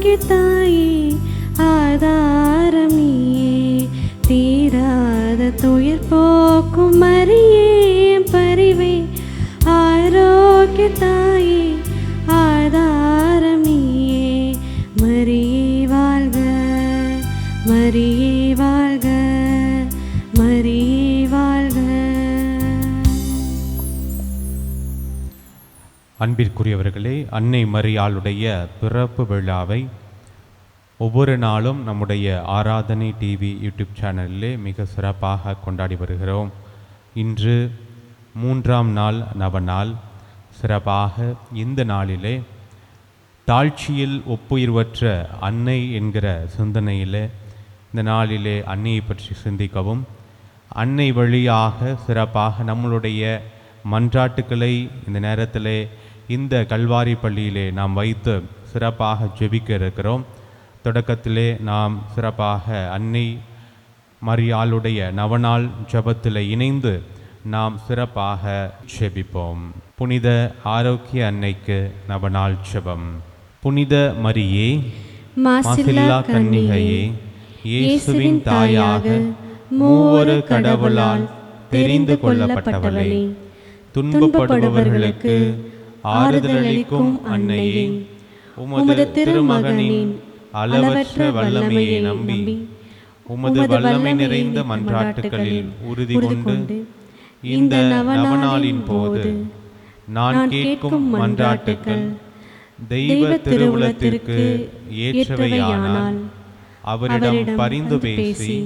ஆரோக்கிய தாயே ஆதாரம் நீயே, தீராத துயர் போக்கும் மரியே பரிவே. ஆரோக்கிய தாயே ஆதாரம் நீயே, மரியே வாழ்க, மரியே வாழ்க, மரியே வாழ்க. அன்பிற்குரியவர்களே, அன்னை மரியாளுடைய பிறப்பு விழாவை ஒவ்வொரு நாளும் நம்முடைய ஆராதனை டிவி யூடியூப் சேனலிலே மிக சிறப்பாக கொண்டாடி வருகிறோம். இன்று 3ஆம் நாள் நவநாள். சிறப்பாக இந்த நாளிலே தாழ்ச்சியில் ஒப்புயர்வற்ற அன்னை என்கிற சிந்தனையிலே இந்த நாளிலே அன்னையை பற்றி சிந்திக்கவும், அன்னை வழியாக சிறப்பாக நம்மளுடைய மன்றாட்டுக்களை இந்த நேரத்திலே இந்த கல்வாரி பள்ளியிலே நாம் வைத்து சிறப்பாக ஜெபிக்க இருக்கிறோம். தொடக்கத்திலே நாம் சிறப்பாக அன்னை மரியாளுடைய நவநாள் ஜெபத்தில் இணைந்து நாம் சிறப்பாக ஜெபிப்போம். புனித ஆரோக்கிய அன்னைக்கு நவநாள் ஜெபம். புனித மரியே, மாசில்லா கன்னிகையே, இயேசுவின் தாயாக மூவொரு கடவுளால் தெரிந்து கொள்ளப்பட்டவளே, துன்பப்படுபவர்களுக்கு ஆறுதலளிக்கும் அன்னையே, உமது திருமகனின் அளவற்ற வல்லமையை நம்பி உமது வல்லமை நிறைந்த மன்றாட்டுகளில் உறுதி கொண்டு இந்த நவநாளின் போது நான் கேட்கும் மன்றாட்டுக்கள் தெய்வ திருவுளத்திற்கு ஏற்றவையானால் அவரிடம் பரிந்து பேசி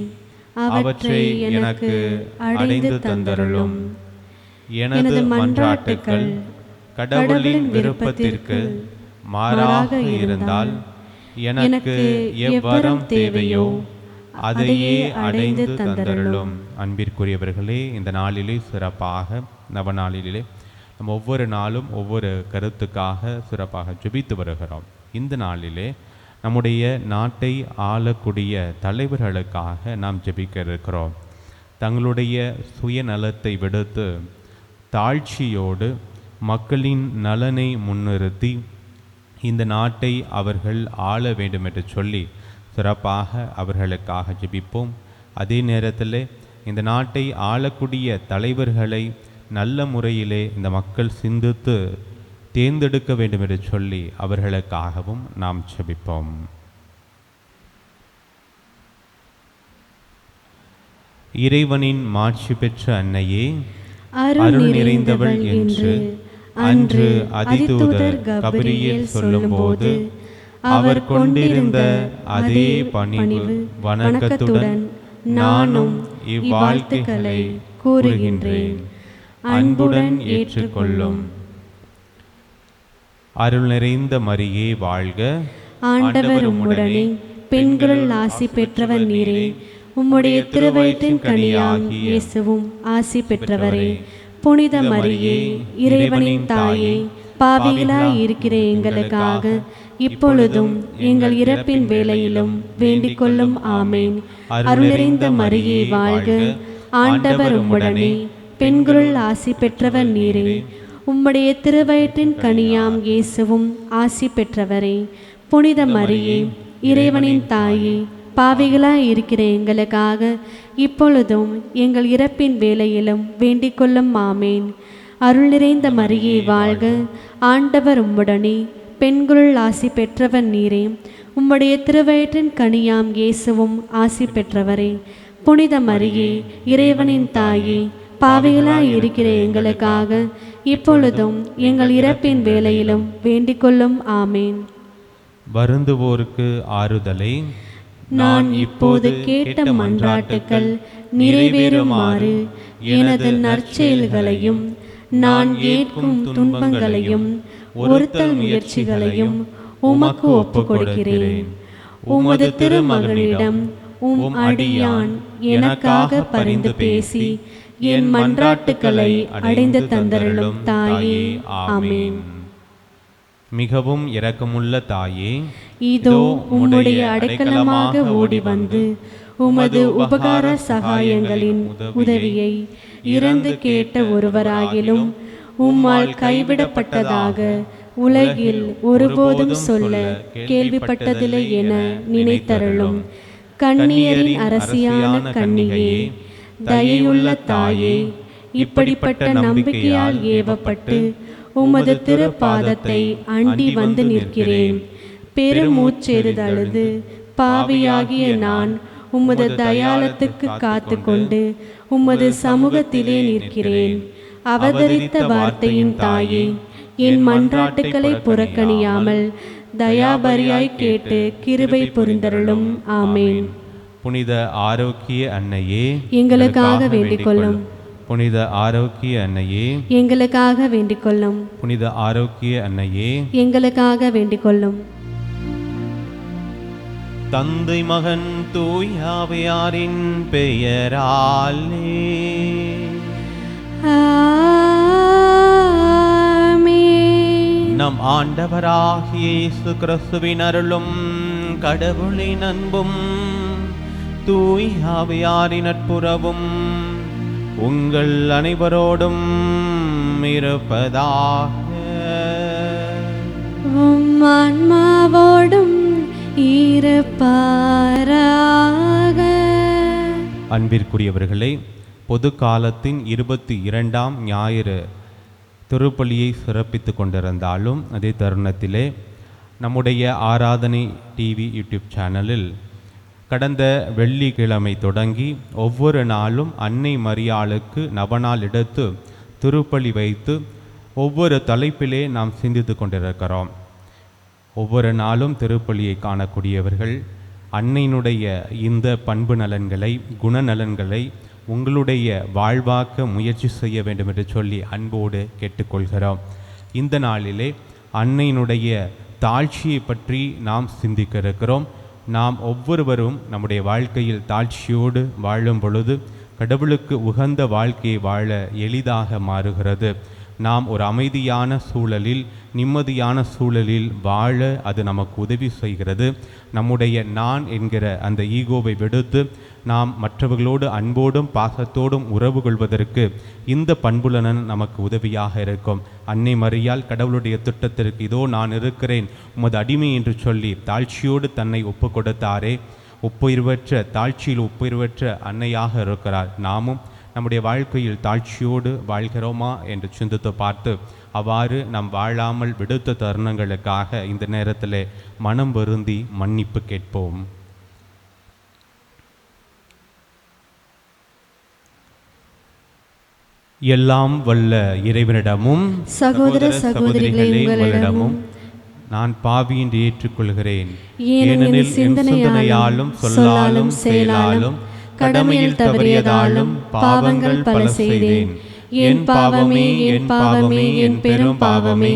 அவற்றை எனக்கு அடைந்து தந்தருளும். எனது மன்றாட்டுக்கள் கடவுளின் விருப்பத்திற்கு மாறாக இருந்தால் எனக்கு எவ்வரம் தேவையோ அதையே அடைந்து தந்தருளும். அன்பிற்குரியவர்களே, இந்த நாளிலே சிறப்பாக நவநாளிலே நம்ம ஒவ்வொரு நாளும் ஒவ்வொரு கருத்துக்காக சிறப்பாக ஜெபித்து வருகிறோம். இந்த நாளிலே நம்முடைய நாட்டை ஆளக்கூடிய தலைவர்களுக்காக நாம் ஜெபிக்க இருக்கிறோம். தங்களுடைய சுயநலத்தை விடுத்து தாழ்ச்சியோடு மக்களின் நலனை முன்னிறுத்தி இந்த நாட்டை அவர்கள் ஆள வேண்டும் என்று சொல்லி சிறப்பாக அவர்களுக்காக ஜெபிப்போம். அதே நேரத்தில் இந்த நாட்டை ஆளக்கூடிய தலைவர்களை நல்ல முறையிலே இந்த மக்கள் சிந்தித்து தேர்ந்தெடுக்க வேண்டும் என்று சொல்லி அவர்களுக்காகவும் நாம் ஜெபிப்போம். இறைவனின் மாட்சி பெற்ற அன்னையே, அருள் நிறைந்தவள் என்று அன்று அதிதூதர் கபிரியேல் சொல்லும்போது அவர் கொண்டிருந்த அதே பணிவு வணக்கத்துடன் நானும் இவ்வாழ்த்துக்களை கூறுகின்றேன். அன்புடன் ஏற்றுக்கொள்ளும். அருள் நிறைந்த மரியே வாழ்க, ஆண்டவர் உம்முடனே, பெண்களுள் ஆசி பெற்றவர் நீரே, உம்முடைய திருவயிற்றின் கனியாகிய இயேசுவும் ஆசி பெற்றவரே. புனித மரியே, இறைவனின் தாயே, பாவிகளாய் இருக்கிற எங்களுக்காக இப்பொழுதும் எங்கள் இறப்பின் வேளையிலும் வேண்டிக் கொள்ளும். ஆமேன். அருள் நிறைந்த மரியே வாழ்க, ஆண்டவர் உம்முடனே, பெண்களுள் ஆசி பெற்றவர் நீரே, உம்முடைய திருவயிற்றின் கனியாம் இயேசுவும் ஆசி பெற்றவரே. புனித மரியே, இறைவனின் தாயே, பாவிகளாய் இருக்கிற எங்களுக்காக இப்பொழுதும் எங்கள் இறப்பின் வேளையிலும் வேண்டிக் கொள்ளும். ஆமேன். அருள் நிறைந்த மரியே வாழ்க, ஆண்டவர் உம்முடனே, பெண்களுள் ஆசி பெற்றவர் நீரே, உம்முடைய திருவயிற்றின் கனியாம் இயேசுவும் ஆசி பெற்றவரே. புனித மரியே, இறைவனின் தாயே, பாவிகளாய் இருக்கிற எங்களுக்காக இப்பொழுதும் எங்கள் இறப்பின் வேளையிலும் வேண்டிக் கொள்ளும். ஆமேன். வருந்துவோருக்கு ஆறுதலை, நான் இப்போது கேட்ட மன்றாட்டுக்கள் நிறைவேறுமாறு எனது நற்செயல்களையும் நான் ஏற்கும் துன்பங்களையும் ஒருத்தல் முயற்சிகளையும் உமக்கு ஒப்புக் கொடுக்கிறேன். உமது திருமகனிடம் உம் அடியான் எனக்காக பரிந்து பேசி என் மன்றாட்டுக்களை அடைந்து தந்தருளும் தாயே. ஆமேன். மிகவும் இரக்கமுள்ள தாயே, இதோ உம்முடைய அடைக்கலமாக ஓடி வந்து உமது உபகார சகாயங்களின் உதவியை இறந்து கேட்ட ஒருவராகிலும் உம்மால் கைவிடப்பட்டதாக உலகில் ஒருபோதும் சொல்ல கேள்விப்பட்டதில்லை என நினைத்தருளும். கன்னியரின் அரசியான கன்னிகையே, தயையுள்ள தாயே, இப்படிப்பட்ட நம்பிக்கையால் ஏவப்பட்டு உமது திருப்பாதத்தை அண்டி வந்து நிற்கிறேன். பெருமூச்செறுதழுது பாவியாகிய நான் உமது தயாளத்துக்கு காத்து கொண்டு உமது சமூகத்திலே நிற்கிறேன். அவதரித்த வார்த்தையின் தாயே, என் மன்றாட்டுக்களை புறக்கணியாமல் தயாபரியாய் கேட்டு கிருபை புரிந்தருளும். ஆமேன். புனித ஆரோக்கிய அன்னையே, எங்களுக்காக வேண்டிக் கொள்ளும். புனித ஆரோக்கிய அன்னையே, எங்களுக்காக வேண்டிக் கொள்ளும். புனித ஆரோக்கிய அன்னையே, எங்களுக்காக வேண்டிக் கொள்ளும். தந்தை மகன் தூய் ஆவியாரின் பெயராலே நம் ஆண்டவராகிய இயேசு கிறிஸ்துவின் அருளும் கடவுளின் அன்பும் தூய் ஆவியாரின் நட்புறவும் உங்கள் அனைவரோடும் இருப்பதாக. ஆன்மாவோடும் இருப்பாராக. அன்பிற்குரியவர்களே, பொது காலத்தின் 22ஆம் ஞாயிறு திருப்பலியை சிறப்பித்து கொண்டிருந்தாலும் அதே தருணத்திலே நம்முடைய ஆராதனை டிவி யூடியூப் சேனலில் கடந்த வெள்ளிக்கிழமை தொடங்கி ஒவ்வொரு நாளும் அன்னை மரியாளுக்கு நவநாள் எடுத்து திருப்பலி வைத்து ஒவ்வொரு தலைப்பிலே நாம் சிந்தித்து கொண்டிருக்கிறோம். ஒவ்வொரு நாளும் திருப்பலியை காணக்கூடியவர்கள் அன்னையினுடைய இந்த பண்பு நலன்களை, குணநலன்களை உங்களுடைய வாழ்வாக்க முயற்சி செய்ய வேண்டும் என்று சொல்லி அன்போடு கேட்டுக்கொள்கிறோம். இந்த நாளிலே அன்னையினுடைய தாழ்ச்சியை பற்றி நாம் சிந்திக்க இருக்கிறோம். நாம் ஒவ்வொருவரும் நம்முடைய வாழ்க்கையில் தாழ்ச்சியோடு வாழும் பொழுது கடவுளுக்கு உகந்த வாழ்க்கையை வாழ எளிதாக மாறுகிறது. நாம் ஒரு அமைதியான சூழலில், நிம்மதியான சூழலில் வாழ அது நமக்கு உதவி செய்கிறது. நம்முடைய நான் என்கிற அந்த ஈகோவை விடுத்து நாம் மற்றவர்களோடு அன்போடும் பாசத்தோடும் உறவு கொள்வதற்கு இந்த பண்புலனன் நமக்கு உதவியாக இருக்கும். அன்னை மரியாள் கடவுளுடைய திட்டத்திற்கு இதோ நான் இருக்கிறேன் உமது அடிமை என்று சொல்லி தாழ்ச்சியோடு தன்னை ஒப்பு கொடுத்தாரே, ஒப்புயர்வற்ற தாழ்ச்சியில் ஒப்புயர்வற்ற அன்னையாக இருக்கிறார். நாமும் நம்முடைய வாழ்க்கையில் தாழ்ச்சியோடு வாழ்கிறோமா என்று சிந்தித்து பார்த்து அவ்வாறு நாம் வாழாமல் விடுத்த தருணங்களுக்காக இந்த நேரத்தில் மனம் வருந்தி மன்னிப்பு கேட்போம். எல்லாம் வல்ல இறைவனிடமும் சகோதர சகோதரிகளே உங்களிடமும் நான் பாவி என்று ஏற்றுக்கொள்கிறேன். ஏனெனில் சிந்தனையாலும் சொல்லாலும் செயலாலும் கடமையில் தவறியதாலும் பாவங்கள் பல செய்தேன். என் பாவமே, என் பாவமே, என் பெரும் பாவமே.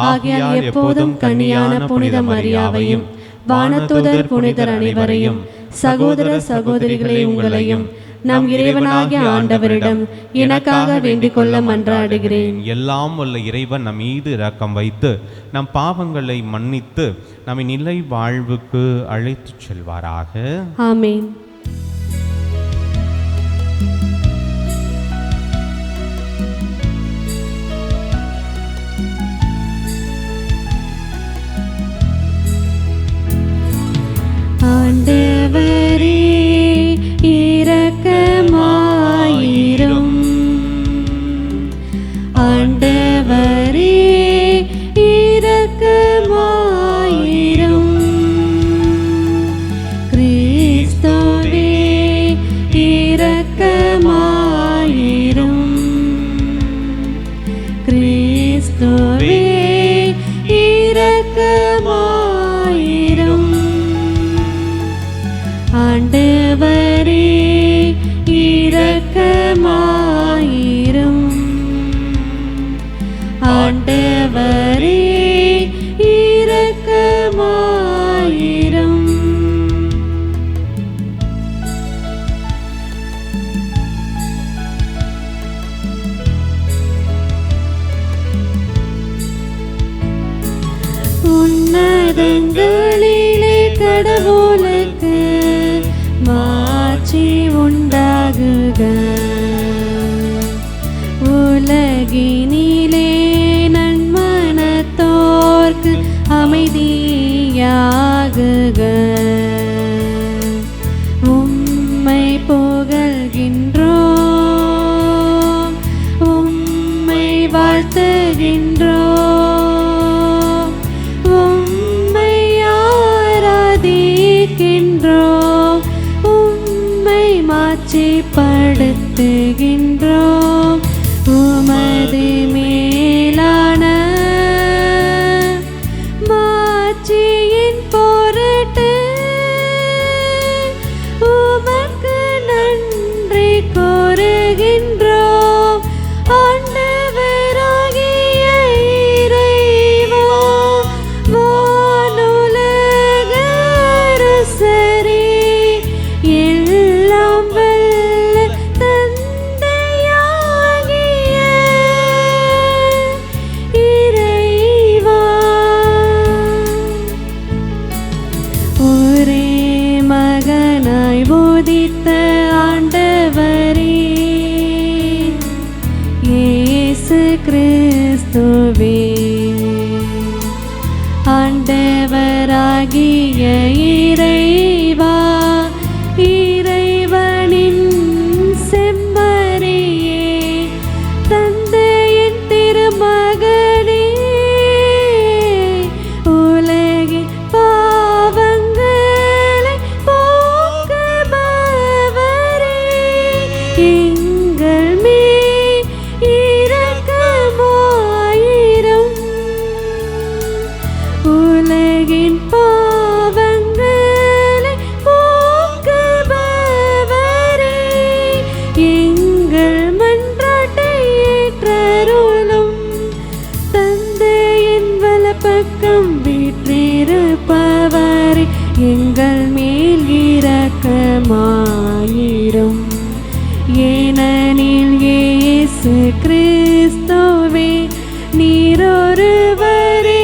ஆகையால் எப்போதும் கன்னியான புனித மரியாவையும் வானதூதர் புனிதர் அனைவரையும் சகோதர சகோதரிகளை உங்களையும் நம் இறைவனாகிய ஆண்டவரிடம் எனக்காக வேண்டிக் கொள்ள மன்றாடுகிறேன். எல்லாம் வல்ல இறைவன் நம் மீது இரக்கம் வைத்து நம் பாவங்களை மன்னித்து நம்மை நிலை வாழ்வுக்கு அழைத்துச் செல்வாராக. ஆமென். ஆண்டவரே இரக்கமாயிரும். ஆண்டவரே இரக்கமாயிரும். கிறிஸ்துவே இரக்கமாயிரும். கிறிஸ்துவே இரக்கமாயிரும். ஆண்டவரே இரக்கமாயிரும். ஆண்டவரே இரக்கமாயிரும். உன்னதங்களிலே கடவுளுக்கு மாட்சி உண்டாகுக. உலகினிலே நன்மனத்தோர் உம்மை புகழ்கின்றோம், உம்மை வாழ்த்துகின்றோம், உம்மை ஆராதிக்கின்றோம், உம்மை மாட்சிப்படுத்துகின்றோம். உமது மேலான மாட்சியின் பொருட்டு உமக்கு நன்றி கூறுகின்றோம். ஆண்டவராகிய இறைவா, வானுலக அரசரே, எல்லாம் வல்ல தந்தையாகிய இறைவா, ஒரே மகனாய் உதித்த ஆண்டவரே, இயேசு கிறிஸ்துவே, ஆண்டவராகிய இறைவா, இறைவனின் செம்மறியே, தந்தையின் திருமகனே, உலகின் பாவங்களை போக்குபவரே, எங்கள் மேல் இரக்கமாயிரும். உலகின் பாவங்களை போக்குபவரே, எங்கள் மன்றாட்டை ஏற்றருளும். தந்தையின் வலப்பக்கம் வீற்றிருப்பவரே, எங்கள் மேல் இரக்கமாயிரும். ஏனெனில் இயேசு கிறிஸ்துவே, நீரொருவரே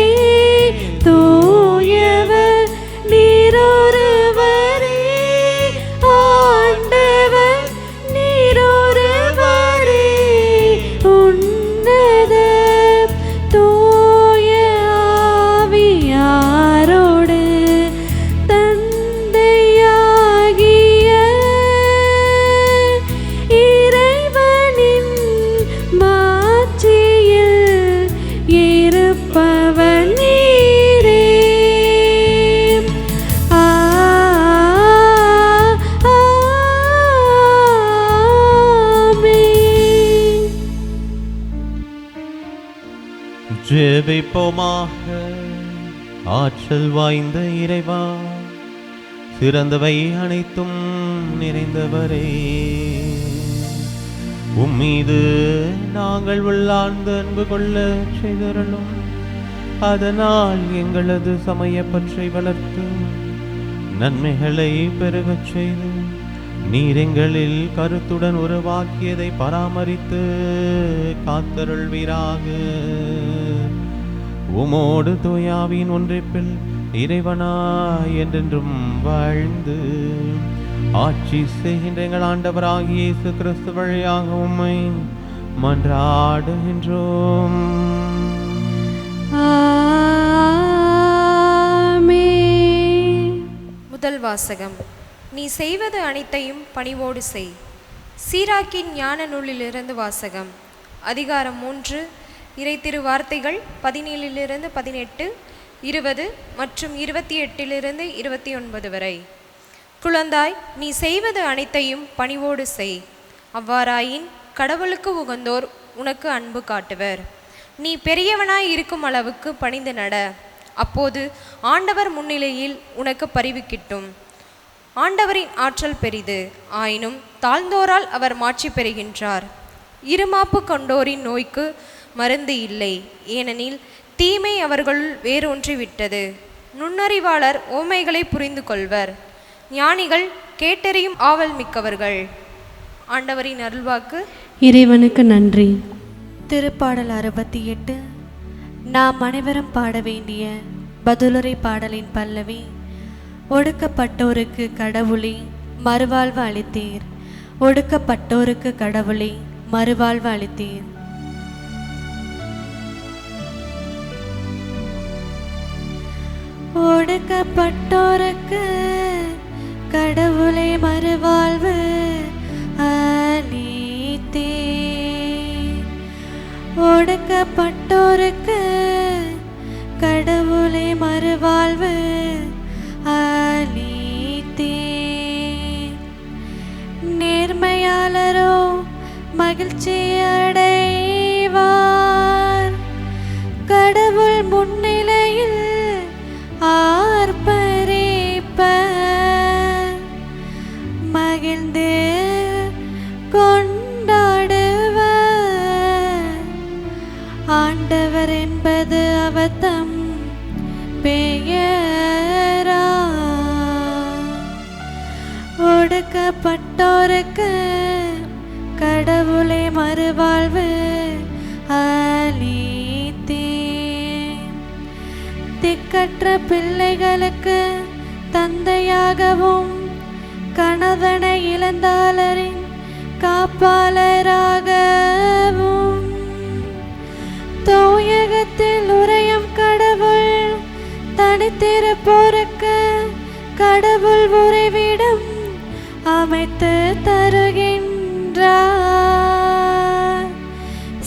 தூயவர், நீரொருவரே ஆண்டவர், நீரொருவரே உன்னத தூய ஆவியாரோடு தந்தையாகிய இறைவனின் மாட்சியில் இருப்பவர் நீரே. ஆமென். ஜெபிப்போமாக. ஆற்றல் வாய்ந்த இறைவா, சிறந்தவை அனைத்தும் நிறைந்தவரே, உம்மீது நாங்கள் உள்ளார்ந்த அன்பு கொள்ள செய்தருளும். அதனால் எங்களது சமய பற்றை வளர்த்து நன்மைகளை பெருகச் செய்து நீர் எங்களில் கருத்துடன் உருவாக்கியதை பராமரித்து காத்தருள்வீராக. உமோடு தூயாவின் ஒன்றிப்பில் இறைவனாய் என்றென்றும் வாழ்ந்து ஆட்சி செய்கின்ற எங்கள் ஆண்டவராகிய இயேசு கிறிஸ்து வழியாக உம்மை மன்றாடுகின்றோம். ஆமென். முதல் வாசகம். நீ செய்வது அனைத்தையும் பணிவோடு செய். சீராக்கின் ஞான நூலிலிருந்து வாசகம். அதிகாரம் 3, இறை திரு வார்த்தைகள் 17 18, 20 மற்றும் 28 29 வரை. குழந்தாய், நீ செய்வது அனைத்தையும் பணிவோடு செய். அவ்வாறாயின் கடவுளுக்கு உகந்தோர் உனக்கு அன்பு காட்டுவர். நீ பெரியவனாய் இருக்கும் அளவுக்கு பணிந்து நட. அப்போது ஆண்டவர் முன்னிலையில் உனக்கு பரிவு கிட்டும். ஆண்டவரின் ஆற்றல் பெரிது, ஆயினும் தாழ்ந்தோரால் அவர் மாட்சி பெறுகின்றார். இருமாப்பு கொண்டோரின் நோய்க்கு மருந்து இல்லை, ஏனெனில் தீமை அவர்களுள் வேரூன்றி விட்டது. நுண்ணறிவாளர் ஓமைகளை புரிந்து கொள்வர், ஞானிகள் கேட்டறியும் ஆவல் மிக்கவர்கள். ஆண்டவரின் அருள்வாக்கு. இறைவனுக்கு நன்றி. திருப்பாடல் 68. நாம் அனைவரும் பாட வேண்டிய பதிலுரை பாடலின் பல்லவி. ஒடுக்கப்பட்டோருக்கு கடவுளே மறுவாழ்வு அளித்தீர், ஒடுக்கப்பட்டோருக்கு கடவுளே மறுவாழ்வு அளித்தீர். ஒடுக்கப்பட்டோருக்கு கடவுளை மறுவாழ்வு அளித்தே. ஒடுக்கப்பட்டோருக்கு கடவுளை மறுவாழ்வு அளித்தே. நேர்மையாளரோ மகிழ்ச்சி அடைவார், கடவுள் முன்னிலையில் ஆர்ப்பரிப்பர், மகிழ்ந்து கொண்டாடுவர். ஆண்டவர் என்பது அவத்தம் பெயரா. ஒடுக்கப்பட்டோருக்கு கடவுளை மறுவாழ்வு அளித்தே. திக்கற்ற பிள்ளைகளுக்கு தந்தையாகவும் கணவனை இழந்தாளரின் காப்பாளராகவும் தூயகத்தில் உறையும் கடவுள் தனித்திருப்போருக்கு கடவுள் உறைவிடம் அமைத்து தருகின்றார்.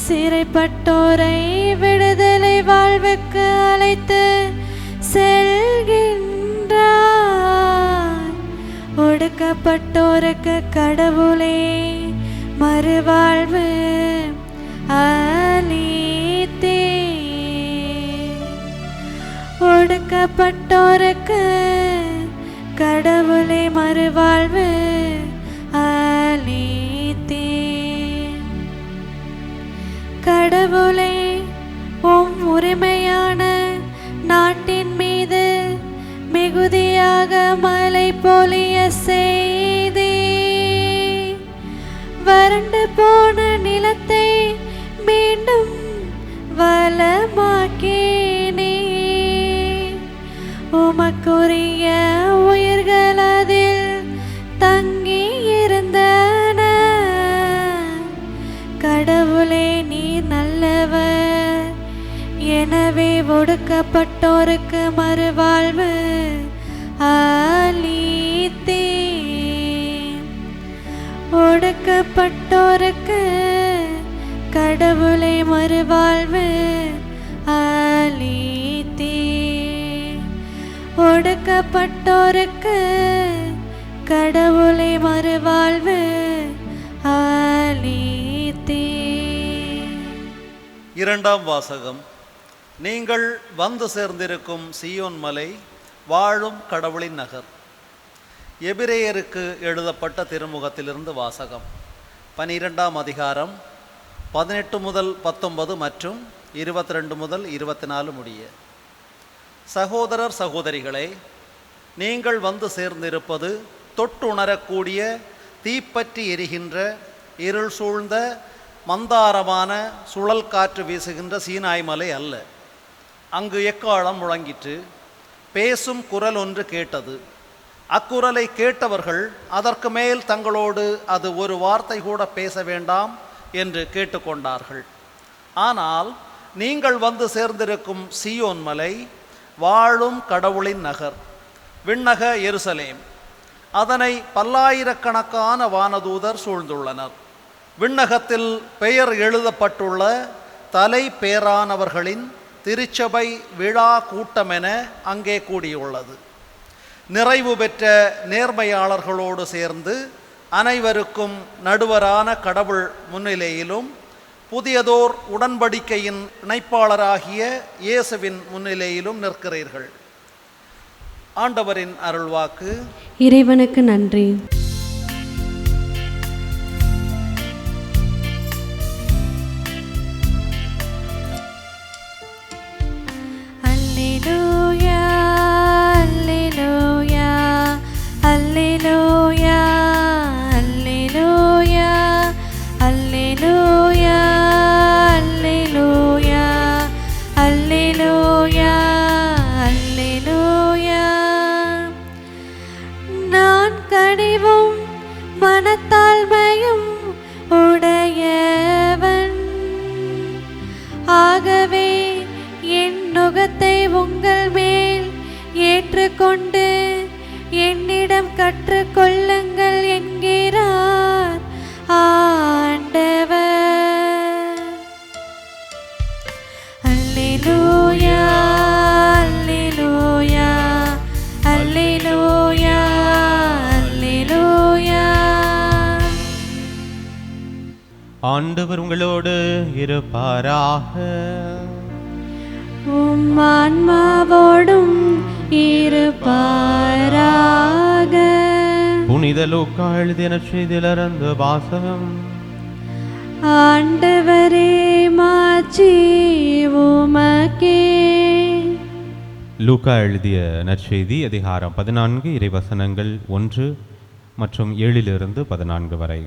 சிறைப்பட்டோரை விடுதலை வாழ்வுக்கு அழைத்து செல்கின்றார். ஒடுக்கப்பட்டோருக்கு கடவுளே மறுவாழ்வு அளித்தே. ஒடுக்கப்பட்டோருக்கு கடவுளை மறுவாழ்வு அளித்தே. கடவுளே உம் உரிமையான நாட்டின் மீது மிகுதியாக மழை பொழிய செய்தே. வறண்டு போன நிலத்தை மீண்டும் வளமாக்கினே. உமக்குரிய உயிர்கள் அதில் தங்கி இருந்தன. கடவுளே நீர் நல்லவர், எனவே ஒடுக்கப்பட்டோருக்கு மறுவாழ்வு அளித்தே. ஒடுக்கப்பட்டோருக்கு கடவுளை மறுவாழ்வு அளித்தே. ஒடுக்கப்பட்டோருக்கு கடவுளை மறுவாழ்வு அளித்தே. இரண்டாம் வாசகம். நீங்கள் வந்து சேர்ந்திருக்கும் சீயோன் மலை வாழும் கடவுளின் நகர். எபிரேயருக்கு எழுதப்பட்ட திருமுகத்திலிருந்து வாசகம். 12ஆம் அதிகாரம் 18 முதல் 19 மற்றும் 22 முதல் 24 முடிய. சகோதரர் சகோதரிகளே, நீங்கள் வந்து சேர்ந்திருப்பது தொட்டுணரக்கூடிய தீப்பற்றி எரிகின்ற இருள் சூழ்ந்த மந்தாரமான சுழல் காற்று வீசுகின்ற சீனாய் மலை அல்ல. அங்கு எக்காலம் முழங்கிற்று, பேசும் குரல் ஒன்று கேட்டது. அக்குரலை கேட்டவர்கள் அதற்கு மேல் தங்களோடு அது ஒரு வார்த்தை கூட பேச வேண்டாம் என்று கேட்டுக்கொண்டார்கள். ஆனால் நீங்கள் வந்து சேர்ந்திருக்கும் சீயோன் மலை வாழும் கடவுளின் நகர், விண்ணக எருசலேம். அதனை பல்லாயிரக்கணக்கான வானதூதர் சூழ்ந்துள்ளனர். விண்ணகத்தில் பெயர் எழுதப்பட்டுள்ள தலை பேரானவர்களின் திருச்சபை விழா கூட்டமென அங்கே கூடியுள்ளது. நிறைவு பெற்ற நேர்மையாளர்களோடு சேர்ந்து அனைவருக்கும் நடுவரான கடவுள் முன்னிலையிலும் புதியதோர் உடன்படிக்கையின் இணைப்பாளராகிய இயேசுவின் முன்னிலையிலும் நிற்கிறீர்கள். ஆண்டவரின் அருள்வாக்கு. இறைவனுக்கு நன்றி. அல்லேலூயா, அல்லேலூயா, அல்லேலூயா, அல்லேலூயா, அல்லேலூயா, அல்லேலூயா, அல்லேலூயா, அல்லேலூயா. நான் கனிவும் மனத்தாழ்மையும் உடையவன், ஆகவே என் நுகத்தை உங்கள் மேல் கொண்டு என்னிடம் கற்றுக்கொள்ளுங்கள் என்கிறார் ஆண்டவர். அல்லேலூயா அல்லேலூயா அல்லேலூயா அல்லேலூயா. ஆண்டவர் உங்களோடு இருப்பாராக. உம் ஆன்மாவோடும் இருப்பாராக. புனித லூக்கா எழுதிய நற்செய்தியிலிருந்து வாசகம். ஆண்டவரே மாட்சி உமக்கே. லூக்கா எழுதிய நற்செய்தி அதிகாரம் 14 இறைவசனங்கள் 1 மற்றும் 7 14 வரை.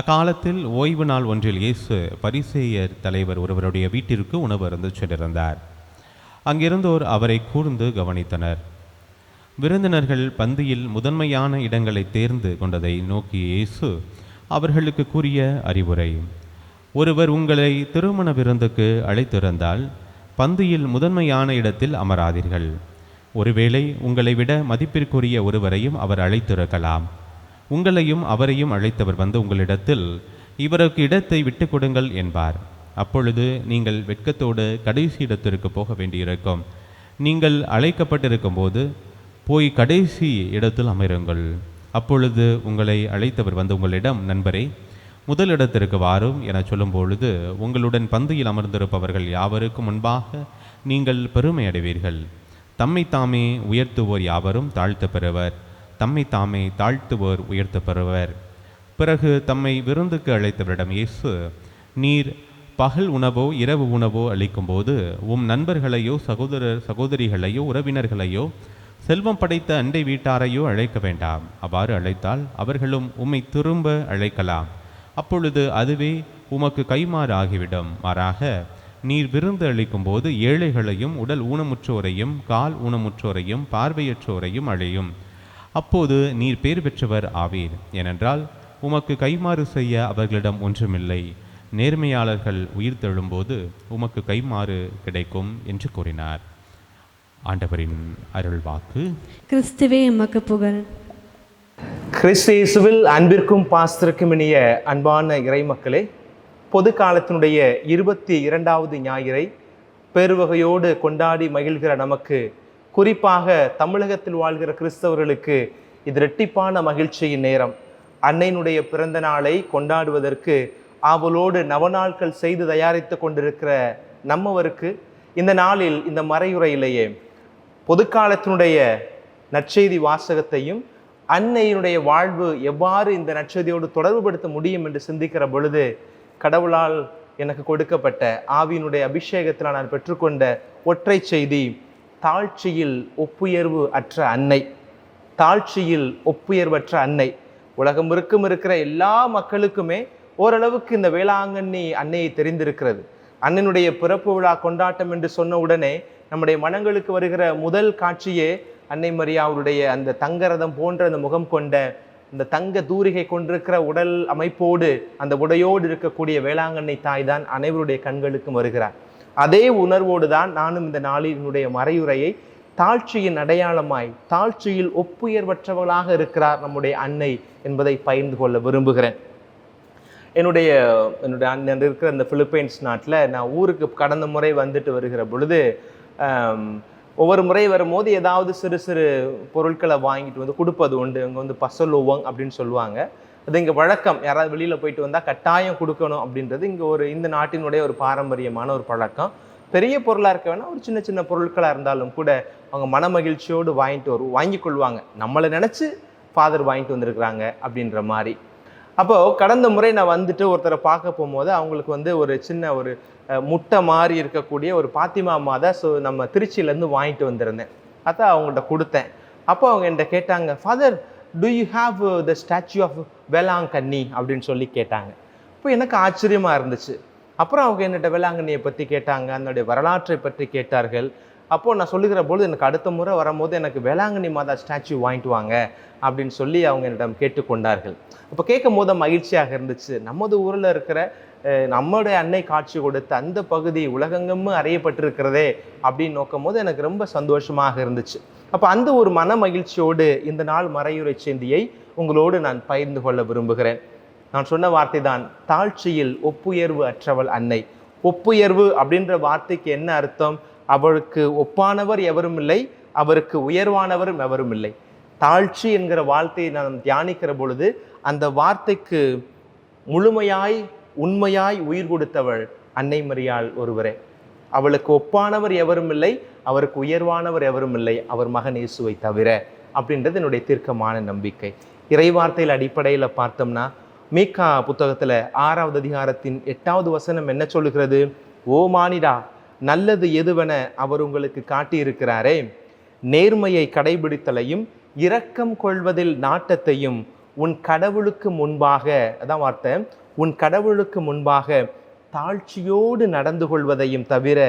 அக்காலத்தில் ஓய்வு நாள் ஒன்றில் இயேசு பரிசேயர் தலைவர் ஒருவருடைய வீட்டிற்கு உணவு அருந்து சென்றிருந்தார். அங்கிருந்தோர் அவரை கூர்ந்து கவனித்தனர். விருந்தினர்கள் பந்தியில் முதன்மையான இடங்களை தேர்ந்து கொண்டதை நோக்கி இயேசு அவர்களுக்கு கூறிய அறிவுரை: ஒருவர் உங்களை திருமண விருந்துக்கு அழைத்திருந்தால் பந்தியில் முதன்மையான இடத்தில் அமராதீர்கள். ஒருவேளை உங்களை விட மதிப்பிற்குரிய ஒருவரையும் அவர் அழைத்திருக்கலாம். உங்களையும் அவரையும் அழைத்தவர் வந்து உங்களிடத்தில் இவருக்கு இடத்தை விட்டு கொடுங்கள் என்பார். அப்பொழுது நீங்கள் வெட்கத்தோடு கடைசி இடத்திற்கு போக வேண்டியிருக்கும். நீங்கள் அழைக்கப்பட்டிருக்கும் போது போய் கடைசி இடத்தில் அமருங்கள். அப்பொழுது உங்களை அழைத்தவர் வந்து உங்களிடம், நண்பரே, முதல் இடத்திற்கு வாரும் என சொல்லும் பொழுது உங்களுடன் பந்தியில் அமர்ந்திருப்பவர்கள் யாவருக்கும் முன்பாக நீங்கள் பெருமை அடைவீர்கள். தம்மை தாமே உயர்த்துவோர் யாவரும் தாழ்த்த பெறுவர், தம்மை தாமே தாழ்த்துவோர் உயர்த்த பெறுவர். பிறகு தம்மை விருந்துக்கு அழைத்தவரிடம் இயேசு, நீர் பகல் உணவோ இரவு உணவோ அளிக்கும்போது உம் நண்பர்களையோ சகோதரிகளையோ உறவினர்களையோ செல்வம் படைத்த அண்டை வீட்டாரையோ அழைக்க வேண்டாம். அவ்வாறு அழைத்தால் அவர்களும் உம்மை திரும்ப அழைக்கலாம். அப்பொழுது அதுவே உமக்கு கைமாறு ஆகிவிடும். மாறாக நீர் விருந்து அளிக்கும் போது ஏழைகளையும் உடல் ஊனமுற்றோரையும் கால் ஊனமுற்றோரையும் பார்வையற்றோரையும் அழையும். அப்போது நீர் பேர் பெற்றவர் ஆவீர். ஏனென்றால் உமக்கு கைமாறு செய்ய அவர்களிடம் ஒன்றுமில்லை. நேர்மையாளர்கள் உயிர் தெழும்போது உமக்கு கைமாறு கிடைக்கும் என்று கூறினார். ஆண்டவரின் அருள் வாக்கு. கிறிஸ்துவே எமக்கு புகழ். கிறிஸ்து இயேசுவில் அன்பிற்கும் பாசத்திற்கும் இனிய அன்பான இறைமக்களே, பொது காலத்தினுடைய 22வது ஞாயிறை பெருவகையோடு கொண்டாடி மகிழ்கிற நமக்கு, குறிப்பாக தமிழகத்தில் வாழ்கிற கிறிஸ்தவர்களுக்கு இது இரட்டிப்பான மகிழ்ச்சியின் நேரம். அன்னையினுடைய பிறந்த நாளை கொண்டாடுவதற்கு ஆவலோடு நவநாட்கள் செய்து தயாரித்து கொண்டிருக்கிற நம்மவருக்கு இந்த நாளில் இந்த மறையுறையிலேயே பொதுக்காலத்தினுடைய நற்செய்தி வாசகத்தையும் அன்னையினுடைய வாழ்வு எவ்வாறு இந்த நற்செய்தியோடு தொடர்புபடுத்த முடியும் என்று சிந்திக்கிற பொழுது, கடவுளால் எனக்கு கொடுக்கப்பட்ட ஆவியினுடைய அபிஷேகத்தில் நான் பெற்றுக்கொண்ட ஒற்றை செய்தி, தாழ்ச்சியில் ஒப்புயர்வு அற்ற அன்னை. தாழ்ச்சியில் ஒப்புயர்வற்ற அன்னை. உலகம் இருக்கிற எல்லா மக்களுக்குமே ஓரளவுக்கு இந்த வேளாங்கண்ணி அன்னையை தெரிந்திருக்கிறது. அண்ணனுடைய பிறப்பு விழா கொண்டாட்டம் என்று சொன்ன உடனே நம்முடைய மனங்களுக்கு வருகிற முதல் காட்சியே அன்னை மரியா அவருடைய அந்த தங்கரதம் போன்ற அந்த முகம் கொண்ட, அந்த தங்க தூரிகை கொண்டிருக்கிற உடல் அமைப்போடு அந்த உடையோடு இருக்கக்கூடிய வேளாங்கண்ணி தாய் தான் அனைவருடைய கண்களுக்கும் வருகிறார். அதே உணர்வோடு தான் நானும் இந்த நாளினுடைய மறையுறையை தாழ்ச்சியின் அடையாளமாய், தாழ்ச்சியில் ஒப்புயர்வற்றவர்களாக இருக்கிறார் நம்முடைய அன்னை என்பதை பகிர்ந்து கொள்ள விரும்புகிறேன். என்னுடைய அண்ணன் இருக்கிற இந்த பிலிப்பைன்ஸ் நாட்டில் நான் ஊருக்கு கடந்த முறை வந்துட்டு வருகிற பொழுது, ஒவ்வொரு முறை வரும்போது ஏதாவது சிறு சிறு பொருட்களை வாங்கிட்டு வந்து கொடுப்பது உண்டு. இங்கே வந்து பசலோவங் அப்படின்னு சொல்லுவாங்க. அது இங்கே வழக்கம். யாராவது வெளியில் போயிட்டு வந்தால் கட்டாயம் கொடுக்கணும் அப்படின்றது இங்கே இந்த நாட்டினுடைய ஒரு பாரம்பரியமான ஒரு பழக்கம். பெரிய பொருளாக இருக்க வேணால் ஒரு சின்ன சின்ன பொருட்களாக இருந்தாலும் கூட அவங்க மன மகிழ்ச்சியோடு வாங்கி கொள்வாங்க. நம்மளை நினச்சி ஃபாதர் வாங்கிட்டு வந்திருக்கிறாங்க அப்படின்ற மாதிரி. அப்போது கடந்த முறை நான் வந்துட்டு ஒருத்தரை பார்க்க போகும்போது அவங்களுக்கு வந்து ஒரு சின்ன ஒரு முட்டை மாதிரி இருக்கக்கூடிய ஒரு பாத்திமா மாதா நம்ம திருச்சியிலேருந்து வாங்கிட்டு வந்திருந்தேன். அதான் அவங்கள்ட்ட கொடுத்தேன். அப்போ அவங்க என்கிட்ட கேட்டாங்க, father, do you have the statue of Velankanni அப்படின்னு சொல்லி கேட்டாங்க. இப்போ எனக்கு ஆச்சரியமாக இருந்துச்சு. அப்புறம் அவங்க என்னிட்ட வேளாங்கண்ணியை பற்றி கேட்டாங்க, அதனுடைய வரலாற்றை பற்றி கேட்டார்கள். அப்போது நான் சொல்லுகிற பொழுது எனக்கு அடுத்த முறை வரும்போது எனக்கு வேளாங்கண்ணி மாதா ஸ்டாச்சு வாங்கிட்டு வாங்க அப்படின்னு சொல்லி அவங்க என்னிடம் கேட்டுக்கொண்டார்கள். அப்போ கேட்கும் போது மகிழ்ச்சியாக இருந்துச்சு. நமது ஊரில் இருக்கிற நம்முடைய அன்னை காட்சி கொடுத்த அந்த பகுதி உலகெங்கமும் அறியப்பட்டிருக்கிறதே அப்படின்னு நோக்கும் போது எனக்கு ரொம்ப சந்தோஷமாக இருந்துச்சு. அப்போ அந்த ஒரு மன மகிழ்ச்சியோடு இந்த நாள் மறையுரை செய்தியை உங்களோடு நான் பகிர்ந்து கொள்ள விரும்புகிறேன். நான் சொன்ன வார்த்தை தான், தாழ்ச்சியில் ஒப்புயர்வு அற்றவள் அன்னை. ஒப்புயர்வு அப்படின்ற வார்த்தைக்கு என்ன அர்த்தம்? அவளுக்கு ஒப்பானவர் எவரும் இல்லை, அவருக்கு உயர்வானவரும் எவரும் இல்லை. தாழ்ச்சி என்கிற வார்த்தையை நான் தியானிக்கிற பொழுது அந்த வார்த்தைக்கு முழுமையாய் உண்மையாய் உயிர் கொடுத்தவள் அன்னை மரியாள் ஒருவரே. அவளுக்கு ஒப்பானவர் எவரும் இல்லை, அவருக்கு உயர்வானவர் எவரும் இல்லை, அவர் மகன் இயேசுவை தவிர அப்படின்றது என்னுடைய தீர்க்கமான நம்பிக்கை. இறைவார்த்தையில் அடிப்படையில் பார்த்தோம்னா மீகா புத்தகத்தில் 6வது அதிகாரத்தின் 8வது வசனம் என்ன சொல்லுகிறது? ஓ மானிடா, நல்லது எதுவென அவர் உங்களுக்கு காட்டியிருக்கிறாரே, நேர்மையை கடைபிடித்தலையும் இரக்கம் கொள்வதில் நாட்டத்தையும் உன் கடவுளுக்கு முன்பாக, அதான் வார்த்தை, உன் கடவுளுக்கு முன்பாக தாழ்ச்சியோடு நடந்து கொள்வதையும் தவிர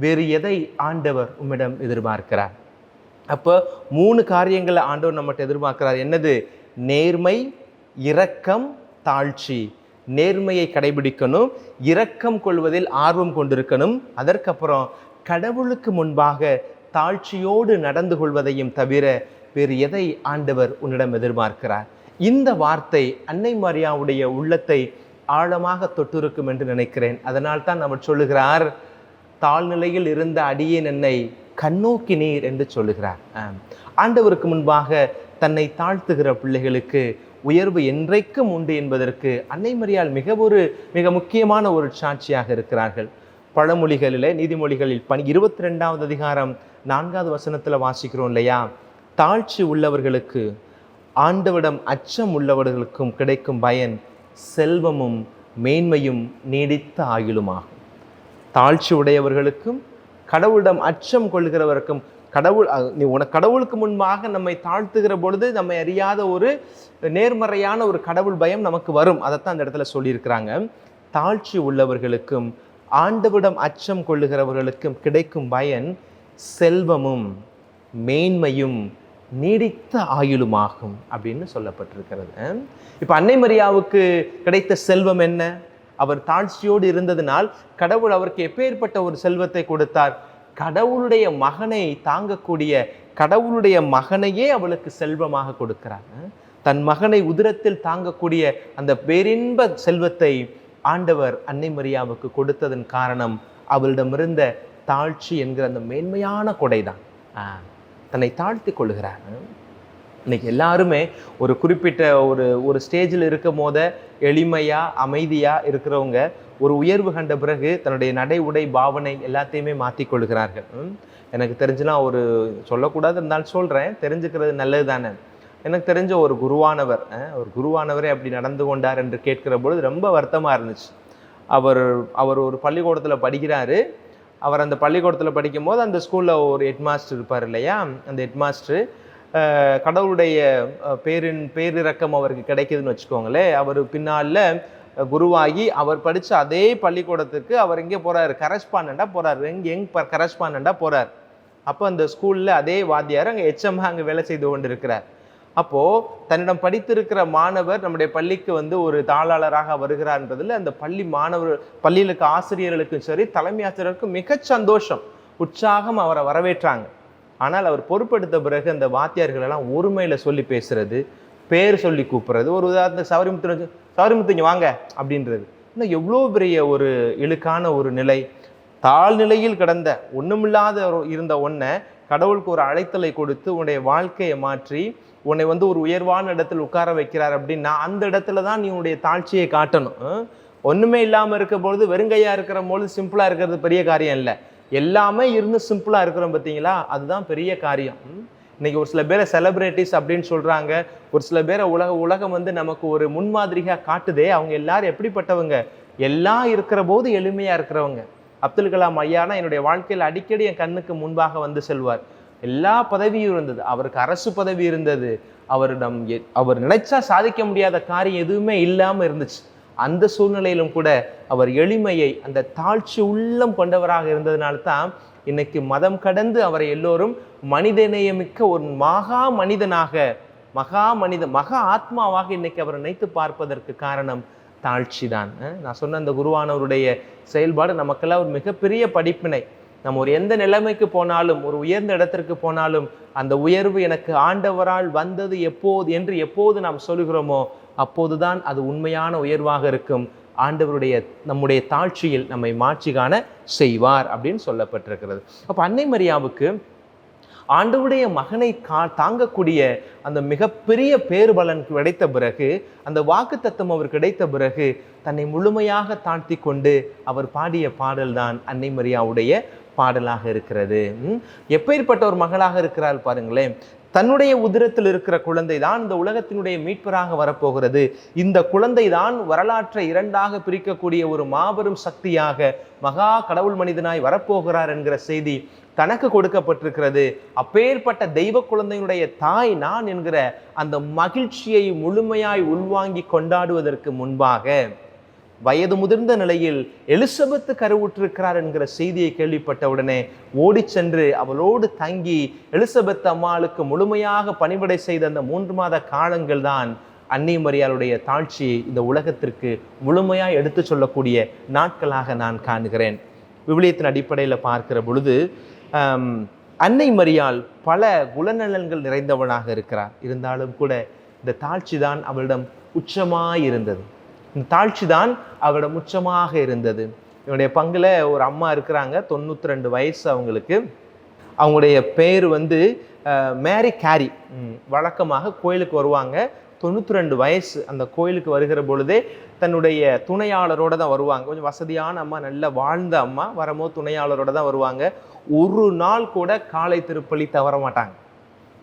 வேறு எதை ஆண்டவர் உம்மிடம் எதிர்பார்க்கிறார்? அப்போ 3 காரியங்களை ஆண்டவர் நம்மகிட்ட எதிர்பார்க்கிறார். என்னது? நேர்மை, இரக்கம், தாழ்ச்சி. நேர்மையை கடைபிடிக்கணும், இரக்கம் கொள்வதில் ஆர்வம் கொண்டிருக்கணும், அதற்கப்புறம் கடவுளுக்கு முன்பாக தாழ்ச்சியோடு நடந்து கொள்வதையும் தவிர வேறு எதை ஆண்டவர் உன்னிடம் எதிர்பார்க்கிறார்? இந்த வார்த்தை அன்னை மரியாவுடைய உள்ளத்தை ஆழமாக தொட்டிருக்கும் என்று நினைக்கிறேன். அதனால் தான் அவர் சொல்லுகிறார், தாழ்நிலையில் இருந்த அடியேன் என்னை கண்ணோக்கினீர் என்று சொல்லுகிறார். ஆண்டவருக்கு முன்பாக தன்னை தாழ்த்துகிற பிள்ளைகளுக்கு உயர்வு என்றைக்கும் உண்டு என்பதற்கு அன்னை மரியாள் மிக முக்கியமான ஒரு சாட்சியாக இருக்கிறார்கள். பழமொழிகளில், நீதிமொழிகளில் 22வது அதிகாரம் 4வது வசனத்தில் வாசிக்கிறோம் இல்லையா? தாழ்ச்சி உள்ளவர்களுக்கு, ஆண்டவரிடம் அச்சம் உள்ளவர்களுக்கும் கிடைக்கும் பயன் செல்வமும் மேன்மையும் நீடித்த ஆயுளுமாகும். தாழ்ச்சி உடையவர்களுக்கும் கடவுளிடம் அச்சம் கொள்கிறவருக்கும், கடவுளுக்கு முன்பாக நம்மை தாழ்த்துகிற பொழுது நம்மை அறியாத ஒரு நேர்மறையான ஒரு கடவுள் பயம் நமக்கு வரும். அதைத்தான் அந்த இடத்துல சொல்லியிருக்கிறாங்க. தாழ்ச்சி உள்ளவர்களுக்கும் ஆண்டவரிடம் அச்சம் கொள்ளுகிறவர்களுக்கும் கிடைக்கும் பயன் செல்வமும் மேன்மையும் நீடித்த ஆயுளுமாகும் அப்படின்னு சொல்லப்பட்டிருக்கிறது. இப்போ அன்னை மரியாவுக்கு கிடைத்த செல்வம் என்ன? அவர் தாழ்ச்சியோடு இருந்ததினால் கடவுள் அவருக்கு எப்பேற்பட்ட ஒரு செல்வத்தை கொடுத்தார்? கடவுளுடைய மகனை தாங்கக்கூடிய, கடவுளுடைய மகனையே அவளுக்கு செல்வமாக கொடுக்கிறார். தன் மகனை உதிரத்தில் தாங்கக்கூடிய அந்த பேரின்ப செல்வத்தை ஆண்டவர் அன்னை மரியாவுக்கு கொடுத்ததன் காரணம் அவளிடமிருந்த தாழ்ச்சி என்கிற அந்த மேன்மையான கொடைதான். தன்னை தாழ்த்தி கொள்கிறார். இன்னைக்கு எல்லாருமே ஒரு குறிப்பிட்ட ஒரு ஸ்டேஜில் இருக்கும் போத எளிமையாக அமைதியாக இருக்கிறவங்க ஒரு உயர்வு கண்ட பிறகு தன்னுடைய நடை உடை பாவனை எல்லாத்தையுமே மாற்றி கொள்கிறார்கள். எனக்கு தெரிஞ்சுலாம் ஒரு சொல்லக்கூடாது இருந்தாலும் சொல்கிறேன், தெரிஞ்சுக்கிறது நல்லது தானே. எனக்கு தெரிஞ்ச ஒரு குருவானவரே அப்படி நடந்து கொண்டார் என்று கேட்கிற பொழுது ரொம்ப வருத்தமாக இருந்துச்சு. அவர் ஒரு பள்ளிக்கூடத்தில் படிக்கிறாரு. அவர் அந்த பள்ளிக்கூடத்தில் படிக்கும் போது அந்த ஸ்கூலில் ஒரு ஹெட்மாஸ்டர் இருப்பார் இல்லையா? அந்த ஹெட்மாஸ்டர் கடவுளுடைய பேரிரக்கம் அவருக்கு கிடைக்குதுன்னு வச்சுக்கோங்களேன். அவர் பின்னால் குருவாகி அவர் படித்த அதே பள்ளிக்கூடத்துக்கு அவர் எங்கே போகிறார்? கரஸ்பாண்டண்ட்டாக போகிறார். கரஸ்பாண்டண்ட்டாக போகிறார். அப்போ அந்த ஸ்கூலில் அதே வாத்தியார் அங்கே HM அங்கே வேலை செய்து கொண்டு இருக்கிறார். அப்போது தன்னிடம் படித்திருக்கிற மாணவர் நம்முடைய பள்ளிக்கு ஒரு தாளாளராக வருகிறார்ன்றதில் அந்த பள்ளியில் இருக்க ஆசிரியர்களுக்கும் சரி தலைமை ஆசிரியருக்கும் மிக சந்தோஷம், உற்சாகம் அவரை வரவேற்றாங்க. ஆனால் அவர் பொறுப்பெடுத்த பிறகு அந்த வாத்தியார்களெல்லாம் ஒருமையில் சொல்லி பேசுறது, பேர் சொல்லி கூப்பிட்றது, ஒரு உதாரணத்துக்கு சௌரிமுத்துங்க வாங்க அப்படின்றது, இன்னும் எவ்வளோ பெரிய ஒரு இழுக்கான ஒரு நிலை. தாழ்நிலையில் கிடந்த ஒன்றுமில்லாத இருந்த ஒன்றை கடவுளுக்கு ஒரு அழைத்தலை கொடுத்து உன்னுடைய வாழ்க்கையை மாற்றி உன்னை ஒரு உயர்வான இடத்துல உட்கார வைக்கிறார் அப்படின்னா அந்த இடத்துல தான் நீ உன்னுடைய தாழ்ச்சியை காட்டணும். ஒன்றுமே இல்லாமல் இருக்க பொழுது வெறுங்கையாக இருக்கிற பொழுது சிம்பிளாக இருக்கிறது பெரிய காரியம் இல்லை. எல்லாமே இருந்து சிம்பிளாக இருக்கிறோம் பார்த்தீங்களா, அதுதான் பெரிய காரியம். இன்னைக்கு ஒரு சில பேரை செலிபிரிட்டிஸ் அப்படின்னு சொல்கிறாங்க, ஒரு சில பேரை உலகம் நமக்கு ஒரு முன்மாதிரியாக காட்டுதே. அவங்க எல்லாரும் எப்படிப்பட்டவங்க? எல்லாம் இருக்கிற போது எளிமையாக இருக்கிறவங்க. அப்துல் கலாம் ஐயானா என்னுடைய வாழ்க்கையில் அடிக்கடி என் கண்ணுக்கு முன்பாக செல்வார். எல்லா பதவியும் இருந்தது, அவருக்கு அரசு பதவி இருந்தது, அவர் நினைச்சா சாதிக்க முடியாத காரியம் எதுவுமே இல்லாமல் இருந்துச்சு. அந்த சூழ்நிலையிலும் கூட அவர் எளிமையை, அந்த தாழ்ச்சி உள்ளம் கொண்டவராக இருந்ததுனால்தான் இன்னைக்கு மதம் கடந்து அவரை எல்லோரும் மனிதநேயமிக்க ஒரு மகா ஆத்மாவாக இன்னைக்கு அவரை நினைத்து பார்ப்பதற்கு காரணம் தாழ்ச்சி தான். நான் சொன்ன அந்த குருவானவருடைய செயல்பாடு நமக்கெல்லாம் ஒரு மிகப்பெரிய படிப்பினை. நம்ம ஒரு எந்த நிலைமைக்கு போனாலும், ஒரு உயர்ந்த இடத்திற்கு போனாலும், அந்த உயர்வு எனக்கு ஆண்டவரால் வந்தது எப்போது நாம் சொல்கிறோமோ அப்போதுதான் அது உண்மையான உயர்வாக இருக்கும். ஆண்டவருடைய நம்முடைய தாழ்ச்சியில் நம்மை மாட்சி காண செய்வார் அப்படின்னு சொல்லப்பட்டிருக்கிறது. அப்போ அன்னை மரியாவுக்கு ஆண்டவருடைய மகனை தாங்கக்கூடிய அந்த மிகப்பெரிய பேறுபலன் கிடைத்த பிறகு, அந்த வாக்குத்தத்தம் அவர் கிடைத்த பிறகு தன்னை முழுமையாக தாழ்த்தி கொண்டு அவர் பாடிய பாடல் தான் அன்னை மரியாவுடைய பாடலாக இருக்கிறது. எப்பேற்பட்ட ஒரு மகளாக இருக்கிறாள் பாருங்களேன். தன்னுடைய உதிரத்தில் இருக்கிற குழந்தை தான் இந்த உலகத்தினுடைய மீட்பராக வரப்போகிறது. இந்த குழந்தை தான் வரலாற்றை இரண்டாக பிரிக்கக்கூடிய ஒரு மாபெரும் சக்தியாக மகா கடவுள் மனிதனாய் வரப்போகிறார் என்கிற செய்தி தனக்கு கொடுக்கப்பட்டிருக்கிறது. அப்பேற்பட்ட தெய்வ குழந்தையினுடைய தாய் நான் என்கிற அந்த மகிழ்ச்சியை முழுமையாய் உள்வாங்கி கொண்டாடுவதற்கு முன்பாக வயது முதிர்ந்த நிலையில் எலிசபெத்து கருவுற்றிருக்கிறார் என்கிற செய்தியை கேள்விப்பட்டவுடனே ஓடி சென்று அவளோடு தங்கி எலிசபெத் அம்மாளுக்கு முழுமையாக பணிவிடை செய்த அந்த 3 மாத காலங்கள் தான் அன்னை மரியாளுடைய தாழ்ச்சியை இந்த உலகத்திற்கு முழுமையாக எடுத்து சொல்லக்கூடிய நாட்களாக நான் காணுகிறேன். விவிலியத்தின் அடிப்படையில் பார்க்கிற பொழுது அன்னை மரியாள் பல குணநலன்கள் நிறைந்தவனாக இருக்கிறார். இருந்தாலும் கூட இந்த தாழ்ச்சி தான் அவளிடம் உச்சமாக இருந்தது. இந்த தாழ்ச்சி தான் அவரிடம் உச்சமாக இருந்தது. என்னுடைய பங்கில் ஒரு அம்மா இருக்கிறாங்க, 92 வயசு அவங்களுக்கு. அவங்களுடைய பேர் மேரி கேரி. வழக்கமாக கோயிலுக்கு வருவாங்க. 92 வயசு. அந்த கோயிலுக்கு வருகிற பொழுதே தன்னுடைய துணையாளரோடு தான் வருவாங்க. கொஞ்சம் வசதியான அம்மா, நல்ல வாழ்ந்த அம்மா. வரும்போது துணையாளரோடு தான் வருவாங்க. ஒரு நாள் கூட காலை திருப்பலி தவற மாட்டாங்க.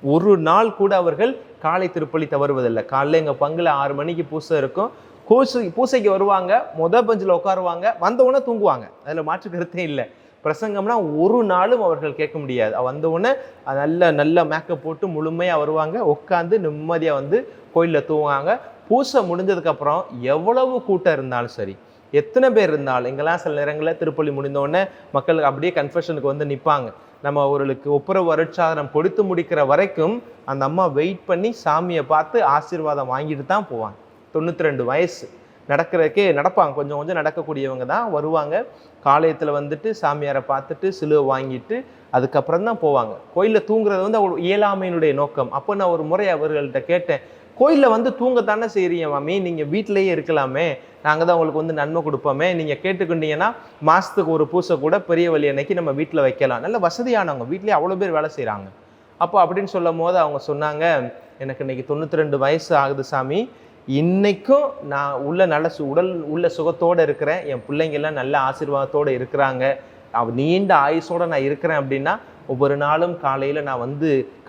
ஒரு நாள் கூட அவர்கள் காலை திருப்பலி தவறுவதில்லை. காலையில் எங்கள் பங்கில் 6 மணிக்கு பூசை இருக்கும். பூசைக்கு வருவாங்க, பெஞ்சில் உட்காருவாங்க, வந்தவுடனே தூங்குவாங்க. அதில் மாற்று கருத்தே இல்லை. பிரசங்கம்னா ஒரு நாளும் அவர்கள் கேட்க முடியாது. வந்தவுடனே நல்ல மேக்கப் போட்டு முழுமையாக வருவாங்க, உட்காந்து நிம்மதியாக கோயிலில் தூங்குவாங்க. பூசை முடிஞ்சதுக்கப்புறம் எவ்வளவு கூட்டம் இருந்தாலும் சரி, எத்தனை பேர் இருந்தாலும், எங்கெல்லாம் சில நேரங்களில் திருப்பலி முடிந்தோடனே மக்களுக்கு அப்படியே கன்ஃபெஷனுக்கு நிற்பாங்க. நம்ம அவர்களுக்கு ஒப்புரவு அருட்சாதனம் கொடுத்து முடிக்கிற வரைக்கும் அந்த அம்மா வெயிட் பண்ணி சாமியை பார்த்து ஆசீர்வாதம் வாங்கிட்டு தான் போவாங்க. 92 வயசு. நடக்கிறதுக்கே நடப்பாங்க, கொஞ்சம் கொஞ்சம் நடக்கக்கூடியவங்க தான் வருவாங்க. காலையத்தில் சாமியாரை பார்த்துட்டு சிலுவை வாங்கிட்டு அதுக்கப்புறம் தான் போவாங்க. கோயிலில் தூங்குறது அவங்க இயலாமையினுடைய நோக்கம். அப்போ நான் ஒரு முறை அவர்கள்ட்ட கேட்டேன், கோயிலில் தூங்கத்தானே செய்கிறீங்க மாமி, நீங்கள் வீட்டிலேயே இருக்கலாமே, நாங்கள் தான் உங்களுக்கு நன்மை கொடுப்போமே, நீங்கள் கேட்டுக்கிட்டீங்கன்னா மாதத்துக்கு ஒரு பூசை கூட பெரிய வழி அன்னைக்கு நம்ம வீட்டில் வைக்கலாம். நல்ல வசதியானவங்க, வீட்லேயே அவ்வளோ பேர் வேலை செய்கிறாங்க. அப்போ அப்படின்னு சொல்லும் போது அவங்க சொன்னாங்க, எனக்கு இன்னைக்கு 92 வயசு ஆகுது சாமி, இன்னைக்கும் நான் உடல் உள்ள சுகத்தோடு இருக்கிறேன், என் பிள்ளைங்கெல்லாம் நல்ல ஆசீர்வாதத்தோடு இருக்கிறாங்க, நீண்ட ஆயுசோடு நான் இருக்கிறேன் அப்படின்னா ஒவ்வொரு நாளும் காலையில் நான்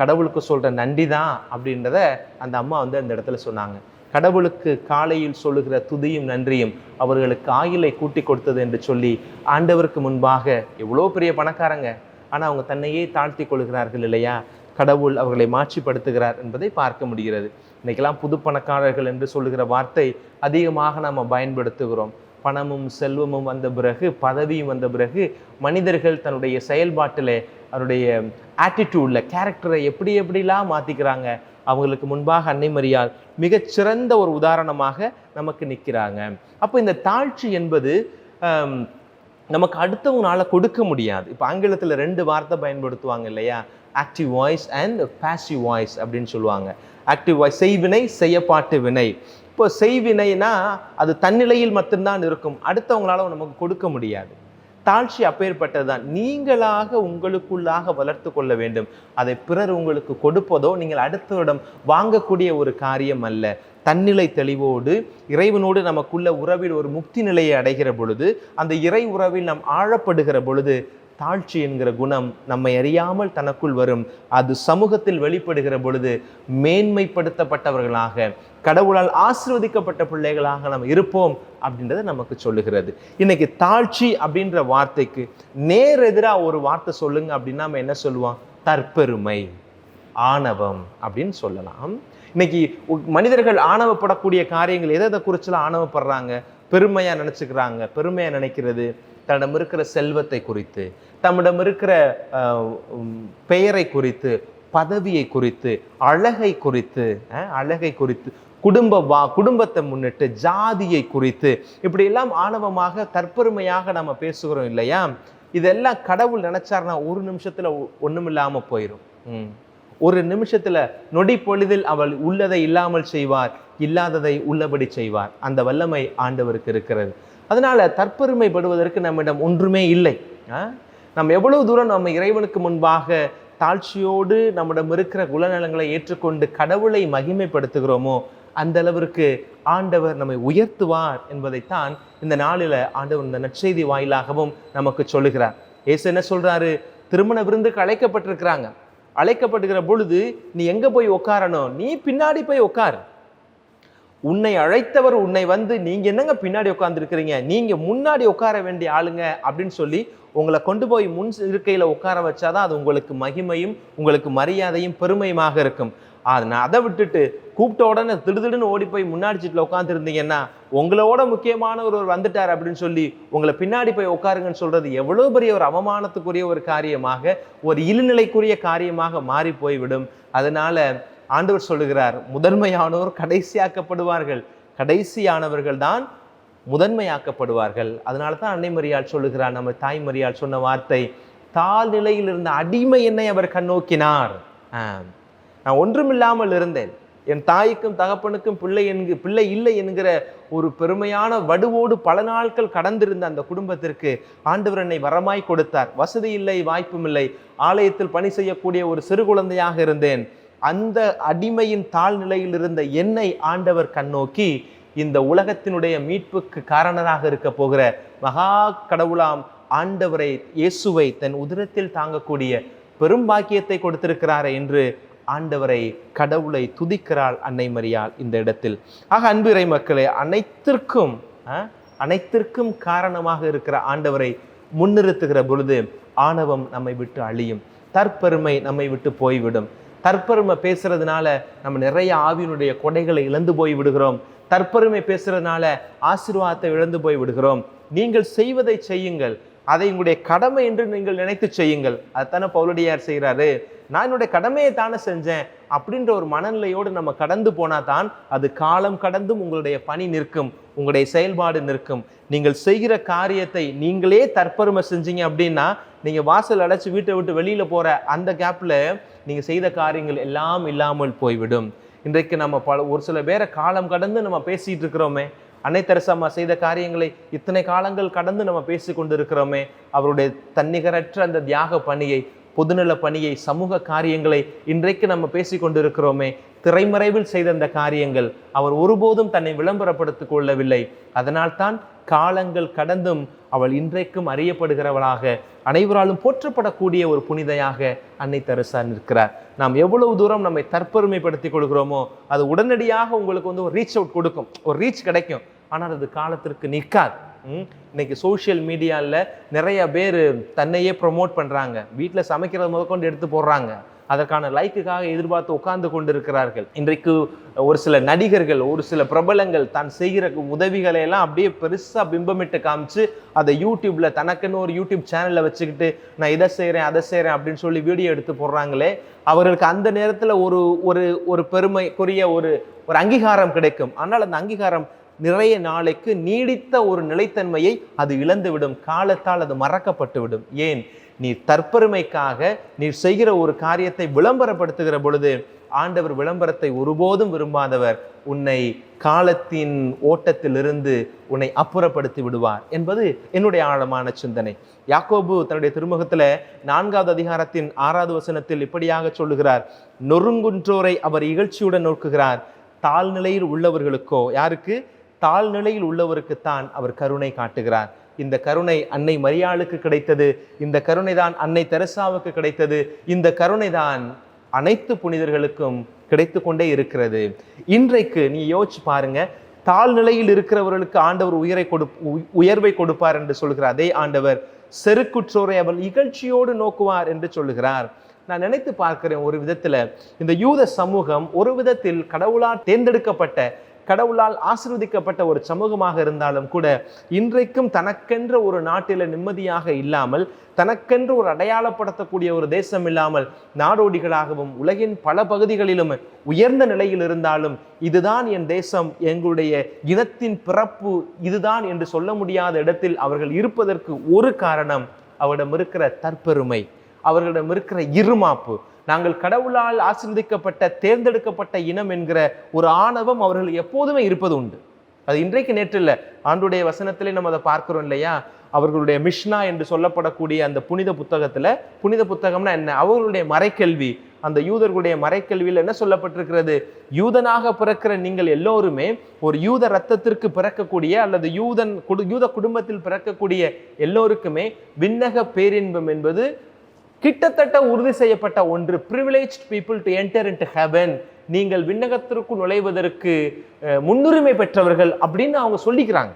கடவுளுக்கு சொல்கிற நன்றி தான் அப்படின்றத அந்த அம்மா அந்த இடத்துல சொன்னாங்க. கடவுளுக்கு காலையில் சொல்லுகிற துதியும் நன்றியும் அவர்களுக்கு ஆயுளை கூட்டி கொடுத்தது என்று சொல்லி ஆண்டவருக்கு முன்பாக எவ்வளோ பெரிய பணக்காரங்க, ஆனால் அவங்க தன்னையே தாழ்த்தி கொள்கிறார்கள் இல்லையா? கடவுள் அவர்களை மாட்சிப்படுத்துகிறார் என்பதை பார்க்க முடிகிறது. இன்றைக்கெல்லாம் புது பணக்காரர்கள் என்று சொல்லுகிற வார்த்தை அதிகமாக நாம் பயன்படுத்துகிறோம். பணமும் செல்வமும் வந்த பிறகு, பதவியும் வந்த பிறகு மனிதர்கள் தன்னுடைய செயல்பாட்டில் அவருடைய ஆட்டிடியூடில் கேரக்டரை எப்படிலாம் மாற்றிக்கிறாங்க. அவங்களுக்கு முன்பாக அன்னை மரியாள் மிகச்சிறந்த ஒரு உதாரணமாக நமக்கு நிற்கிறாங்க. அப்போ இந்த தாழ்ச்சி என்பது நமக்கு அடுத்தவங்களால கொடுக்க முடியாது. இப்போ ஆங்கிலத்தில் 2 வார்த்தை பயன்படுத்துவாங்க இல்லையா? Active voice and passive voice அப்படின்னு சொல்லுவாங்க. ஆக்டிவ் வாய்ஸ் செய்வினை, செய்யப்பாட்டு வினை. இப்போ செய்வினைனா அது தன்னிலையில் மட்டும்தான் இருக்கும், அடுத்தவங்களால நமக்கு கொடுக்க முடியாது. தாழ்ச்சி அப்பேற்பட்டது தான். நீங்களாக உங்களுக்குள்ளாக வளர்த்து கொள்ள வேண்டும். அதை பிறர் உங்களுக்கு கொடுப்பதோ நீங்கள் அடுத்தவரிடம் வாங்கக்கூடிய ஒரு காரியம் அல்ல. தன்னிலை தெளிவோடு இறைவனோடு நமக்குள்ள உறவில் ஒரு முக்தி நிலையை அடைகிற பொழுது, அந்த இறை உறவில் நாம் ஆழப்படுகிற பொழுது தாழ்ச்சி என்கிற குணம் நம்மை அறியாமல் தனக்குள் வரும். அது சமூகத்தில் வெளிப்படுகிற பொழுது மேன்மைப்படுத்தப்பட்டவர்களாக, கடவுளால் ஆசீர்வதிக்கப்பட்ட பிள்ளைகளாக நாம் இருப்போம் அப்படின்றத நமக்கு சொல்லுகிறது. இன்னைக்கு தாழ்ச்சி அப்படின்ற வார்த்தைக்கு நேர் எதிராக ஒரு வார்த்தை சொல்லுங்க அப்படின்னா நம்ம என்ன சொல்லுவோம்? தற்பெருமை, ஆணவம் அப்படின்னு சொல்லலாம். இன்னைக்கு மனிதர்கள் ஆணவப்படக்கூடிய காரியங்கள் எதை குறிச்செல்லாம் ஆணவப்படுறாங்க? பெருமையாக நினச்சிக்கிறாங்க. பெருமையாக நினைக்கிறது தன்னிடம் இருக்கிற செல்வத்தை குறித்து, தம்மிடம் இருக்கிற பெயரை குறித்து, பதவியை குறித்து, அழகை குறித்து குடும்பத்தை முன்னிட்டு, ஜாதியை குறித்து, இப்படியெல்லாம் ஆணவமாக தற்பெருமையாக நம்ம பேசுகிறோம் இல்லையா? இதெல்லாம் கடவுள் நினைச்சார்னா ஒரு நிமிஷத்துல ஒண்ணுமில்லாம போயிடும். ஒரு நிமிஷத்துல நொடி பொழுதில் அவள் உள்ளதை இல்லாமல் செய்வார், இல்லாததை உள்ளபடி செய்வார். அந்த வல்லமை ஆண்டவருக்கு இருக்கிறது. அதனால தற்பெருமைப்படுவதற்கு நம்மிடம் ஒன்றுமே இல்லை. நம்ம எவ்வளவு தூரம் நம்ம இறைவனுக்கு முன்பாக தாழ்ச்சியோடு நம்மிடம் இருக்கிற குணநலங்களை ஏற்றுக்கொண்டு கடவுளை மகிமைப்படுத்துகிறோமோ அந்த அளவிற்கு ஆண்டவர் நம்மை உயர்த்துவார் என்பதைத்தான் இந்த நாளில் ஆண்டவர் இந்த நற்செய்தி வாயிலாகவும் நமக்கு சொல்லுகிறார். இயேசு என்ன சொல்றாரு? திருமண விருந்துக்கு அழைக்கப்பட்டிருக்கிறாங்க. அழைக்கப்படுகிற பொழுது நீ எங்க போய் உட்காரணும்? நீ பின்னாடி போய் உட்காரு. உன்னை அழைத்தவர் உன்னை வந்து நீங்க என்னங்க பின்னாடி உட்கார்ந்து இருக்கிறீங்க, நீங்க முன்னாடி உட்கார வேண்டிய ஆளுங்க அப்படின்னு சொல்லி உங்களை கொண்டு போய் முன் இருக்கையில உட்கார வச்சாதான் அது உங்களுக்கு மகிமையும் உங்களுக்கு மரியாதையும் பெருமையுமாக இருக்கும். அதை விட்டுட்டு கூப்பிட்ட உடனே திடுதிடுன்னு ஓடி போய் முன்னாடி சீட்டில் உட்காந்து இருந்தீங்கன்னா உங்களோட முக்கியமான ஒருவர் வந்துட்டார் அப்படின்னு சொல்லி உங்களை பின்னாடி போய் உட்காருங்கன்னு சொல்றது எவ்வளவு பெரிய ஒரு அவமானத்துக்குரிய ஒரு காரியமாக, ஒரு இழுநிலைக்குரிய காரியமாக மாறி போய்விடும். அதனால ஆண்டவர் சொல்லுகிறார், முதன்மையானோர் கடைசியாக்கப்படுவார்கள், கடைசியானவர்கள் தான் முதன்மையாக்கப்படுவார்கள். அதனால தான் அன்னை மரியாள் சொல்லுகிறார், நம்ம தாய் மரியாள் சொன்ன வார்த்தை, தாழ் நிலையில் இருந்த அடிமை என்னை அவர் கண்ணோக்கினார். நான் ஒன்றுமில்லாமல் இருந்தேன், என் தாய்க்கும் தகப்பனுக்கும் பிள்ளை இல்லை என்கிற ஒரு பெருமையான வடுவோடு பல நாட்கள் கடந்திருந்த அந்த குடும்பத்திற்கு ஆண்டவர் என்னை வரமாய் கொடுத்தார். வசதி இல்லை, வாய்ப்பும் இல்லை, ஆலயத்தில் பணி செய்யக்கூடிய ஒரு சிறு குழந்தையாக இருந்தேன். அந்த அடிமையின் தாழ் நிலையில் இருந்த என்னை ஆண்டவர் கண்ணோக்கி இந்த உலகத்தினுடைய மீட்புக்கு காரணராக இருக்க போகிற மகா கடவுளாம் ஆண்டவரை, இயேசுவை தன் உதரத்தில் தாங்கக்கூடிய பெரும் பாக்கியத்தை கொடுத்திருக்கிறாரே என்று ஆண்டவரை, கடவுளை துதிக்கிறாள் அன்னை மரியாள் இந்த இடத்தில். ஆக அன்பு இறை மக்களே, அனைத்திற்கும் காரணமாக இருக்கிற ஆண்டவரை முன்னிறுத்துகிற பொழுது ஆணவம் நம்மை விட்டு அழியும், தற்பெருமை நம்மை விட்டு போய்விடும். தற்பெருமை பேசுறதுனால நம்ம நிறைய ஆவியினுடைய கொடைகளை இழந்து போய் விடுகிறோம். தற்பெருமை பேசுறதுனால ஆசீர்வாதத்தை இழந்து போய் விடுகிறோம். நீங்கள் செய்வதை செய்யுங்கள், அதை உங்களுடைய கடமை என்று நீங்கள் நினைத்து செய்யுங்கள். அதுதானே பவுலடியார் செய்கிறாரு. நான் என்னுடைய கடமையை தானே செஞ்சேன் அப்படின்ற ஒரு மனநிலையோடு நம்ம கடந்து போனா தான் அது காலம் கடந்தும் உங்களுடைய பணி நிற்கும், உங்களுடைய செயல்பாடு நிற்கும். நீங்கள் செய்கிற காரியத்தை நீங்களே தற்பெருமை செஞ்சீங்க அப்படின்னா நீங்க வாசல் அடைச்சு வீட்டை விட்டு வெளியில போற அந்த கேப்ல நீங்க செய்த காரியங்கள் எல்லாம் இல்லாமல் போய்விடும். இன்றைக்கு நம்ம ஒரு சில பேரை காலம் கடந்து நம்ம பேசிட்டு இருக்கிறோமே, அன்னை தெரசாம்மா செய்த காரியங்களை இத்தனை காலங்கள் கடந்து நம்ம பேசி கொண்டு இருக்கிறோமே, அவருடைய தன்னிகரற்ற அந்த தியாக பணியை, பொதுநல பணியை, சமூக காரியங்களை இன்றைக்கு நம்ம பேசி கொண்டு இருக்கிறோமே. திரைமறைவில் செய்த அந்த காரியங்கள் அவர் ஒருபோதும் தன்னை விளம்பரப்படுத்திக் கொள்ளவில்லை. அதனால்தான் காலங்கள் கடந்தும் அவள் இன்றைக்கும் அறியப்படுகிறவளாக, அனைவராலும் போற்றப்படக்கூடிய ஒரு புனிதையாக அன்னை தெரசா நிற்கிறார். நாம் எவ்வளவு தூரம் நம்மை தற்பெருமைப்படுத்திக் கொள்கிறோமோ அது உடனடியாக உங்களுக்கு ஒரு ரீச் அவுட் கொடுக்கும், ஒரு ரீச் கிடைக்கும். ஆனால் அது காலத்திற்கு நிற்காது. இன்னைக்கு சோசியல் மீடியாவில் நிறைய பேர் தன்னையே ப்ரொமோட் பண்ணுறாங்க, வீட்டில் சமைக்கிறது முதற்கொண்டு எடுத்து போடுறாங்க, அதற்கான லைக்குக்காக எதிர்பார்த்து உட்கார்ந்து கொண்டிருக்கிறார்கள். இன்றைக்கு ஒரு சில நடிகர்கள், ஒரு சில பிரபலங்கள் தான் செய்கிற உதவிகளை எல்லாம் அப்படியே பெருசாக பிம்பமிட்டு காமிச்சு அதை யூடியூப்ல தனக்குன்னு ஒரு யூடியூப் சேனல்ல வச்சுக்கிட்டு நான் இதை செய்கிறேன் அதை செய்கிறேன் அப்படின்னு சொல்லி வீடியோ எடுத்து போடுறாங்களே, அவர்களுக்கு அந்த நேரத்தில் ஒரு ஒரு பெருமைக்குரிய ஒரு அங்கீகாரம் கிடைக்கும். ஆனால் அந்த அங்கீகாரம் நிறைய நாளைக்கு நீடித்த ஒரு நிலைத்தன்மையை அது இழந்துவிடும், காலத்தால் அது மறக்கப்பட்டு விடும். ஏன்? நீ தற்பெருமைக்காக நீ செய்கிற ஒரு காரியத்தை விளம்பரப்படுத்துகிற பொழுது ஆண்டவர் விளம்பரத்தை ஒருபோதும் விரும்பாதவர். உன்னை காலத்தின் ஓட்டத்திலிருந்து உன்னை அப்புறப்படுத்தி விடுவார் என்பது என்னுடைய ஆழமான சிந்தனை. யாக்கோபு தன்னுடைய திருமுகத்துல 4வது அதிகாரத்தின் 6வது வசனத்தில் இப்படியாக சொல்லுகிறார், நொறுங்குன்றோரை அவர் இகழ்ச்சியுடன் நோக்குகிறார், தாழ்நிலையில் உள்ளவர்களுக்கோ, யாருக்கு? தாழ்நிலையில் உள்ளவருக்குத்தான் அவர் கருணை காட்டுகிறார். இந்த கருணை அன்னை மரியாளுக்கு கிடைத்தது, இந்த கருணை தான் அன்னை தெரசாவுக்கு கிடைத்தது, இந்த கருணை தான் அனைத்து புனிதர்களுக்கும் கிடைத்து கொண்டே இருக்கிறது. இன்றைக்கு நீ யோசிச்சு பாருங்க, தாழ்நிலையில் இருக்கிறவர்களுக்கு ஆண்டவர் உயர்வை கொடுப்பார் என்று சொல்கிறார். அதே ஆண்டவர் செருக்குற்றோரை அவர் இகழ்ச்சியோடு நோக்குவார் என்று சொல்லுகிறார். நான் நினைத்து பார்க்கிறேன், ஒரு விதத்துல இந்த யூத சமூகம் ஒரு விதத்தில் கடவுளால் தேர்ந்தெடுக்கப்பட்ட கடவுளால் ஆசீர்வதிக்கப்பட்ட ஒரு சமூகமாக இருந்தாலும் கூட இன்றைக்கும் தனக்கென்ற ஒரு நாட்டில் நிம்மதியாக இல்லாமல், தனக்கென்று ஒரு அடையாளப்படுத்தக்கூடிய ஒரு தேசம் இல்லாமல் நாடோடிகளாகவும் உலகின் பல பகுதிகளிலும் உயர்ந்த நிலையில் இருந்தாலும் இதுதான் என் தேசம், எங்களுடைய இனத்தின் பிறப்பு இதுதான் என்று சொல்ல முடியாத இடத்தில் அவர்கள் இருப்பதற்கு ஒரு காரணம் அவரிடம் இருக்கிற தற்பெருமை, அவர்களிடம் இருக்கிற இருமாப்பு. நாங்கள் கடவுளால் ஆசீர்வதிக்கப்பட்ட தேர்ந்தெடுக்கப்பட்ட இனம் என்கிற ஒரு ஆணவம் அவர்கள் எப்போதுமே இருப்பது உண்டு. அது இன்றைக்கு நேற்று இல்லை, ஆண்டுடைய வசனத்திலே நம்ம அதை பார்க்கிறோம் இல்லையா? அவர்களுடைய மிஷ்னா என்று சொல்லப்படக்கூடிய அந்த புனித புத்தகத்துல, புனித புத்தகம்னா என்ன? அவர்களுடைய மறைக்கல்வி, அந்த யூதர்களுடைய மறைக்கல்வியில் என்ன சொல்லப்பட்டிருக்கிறது? யூதனாக பிறக்கிற நீங்கள் எல்லோருமே ஒரு யூத ரத்தத்திற்கு பிறக்கக்கூடிய அல்லது யூத குடும்பத்தில் பிறக்கக்கூடிய எல்லோருக்குமே விண்ணக பேரின்பம் என்பது கிட்டத்தட்ட உறுதி செய்யப்பட்ட ஒன்று. privileged people to enter into heaven, நீங்கள் விண்ணகத்திற்கு நுழைவதற்கு முன்னுரிமை பெற்றவர்கள் அப்படின்னு அவங்க சொல்லிக்கிறாங்க.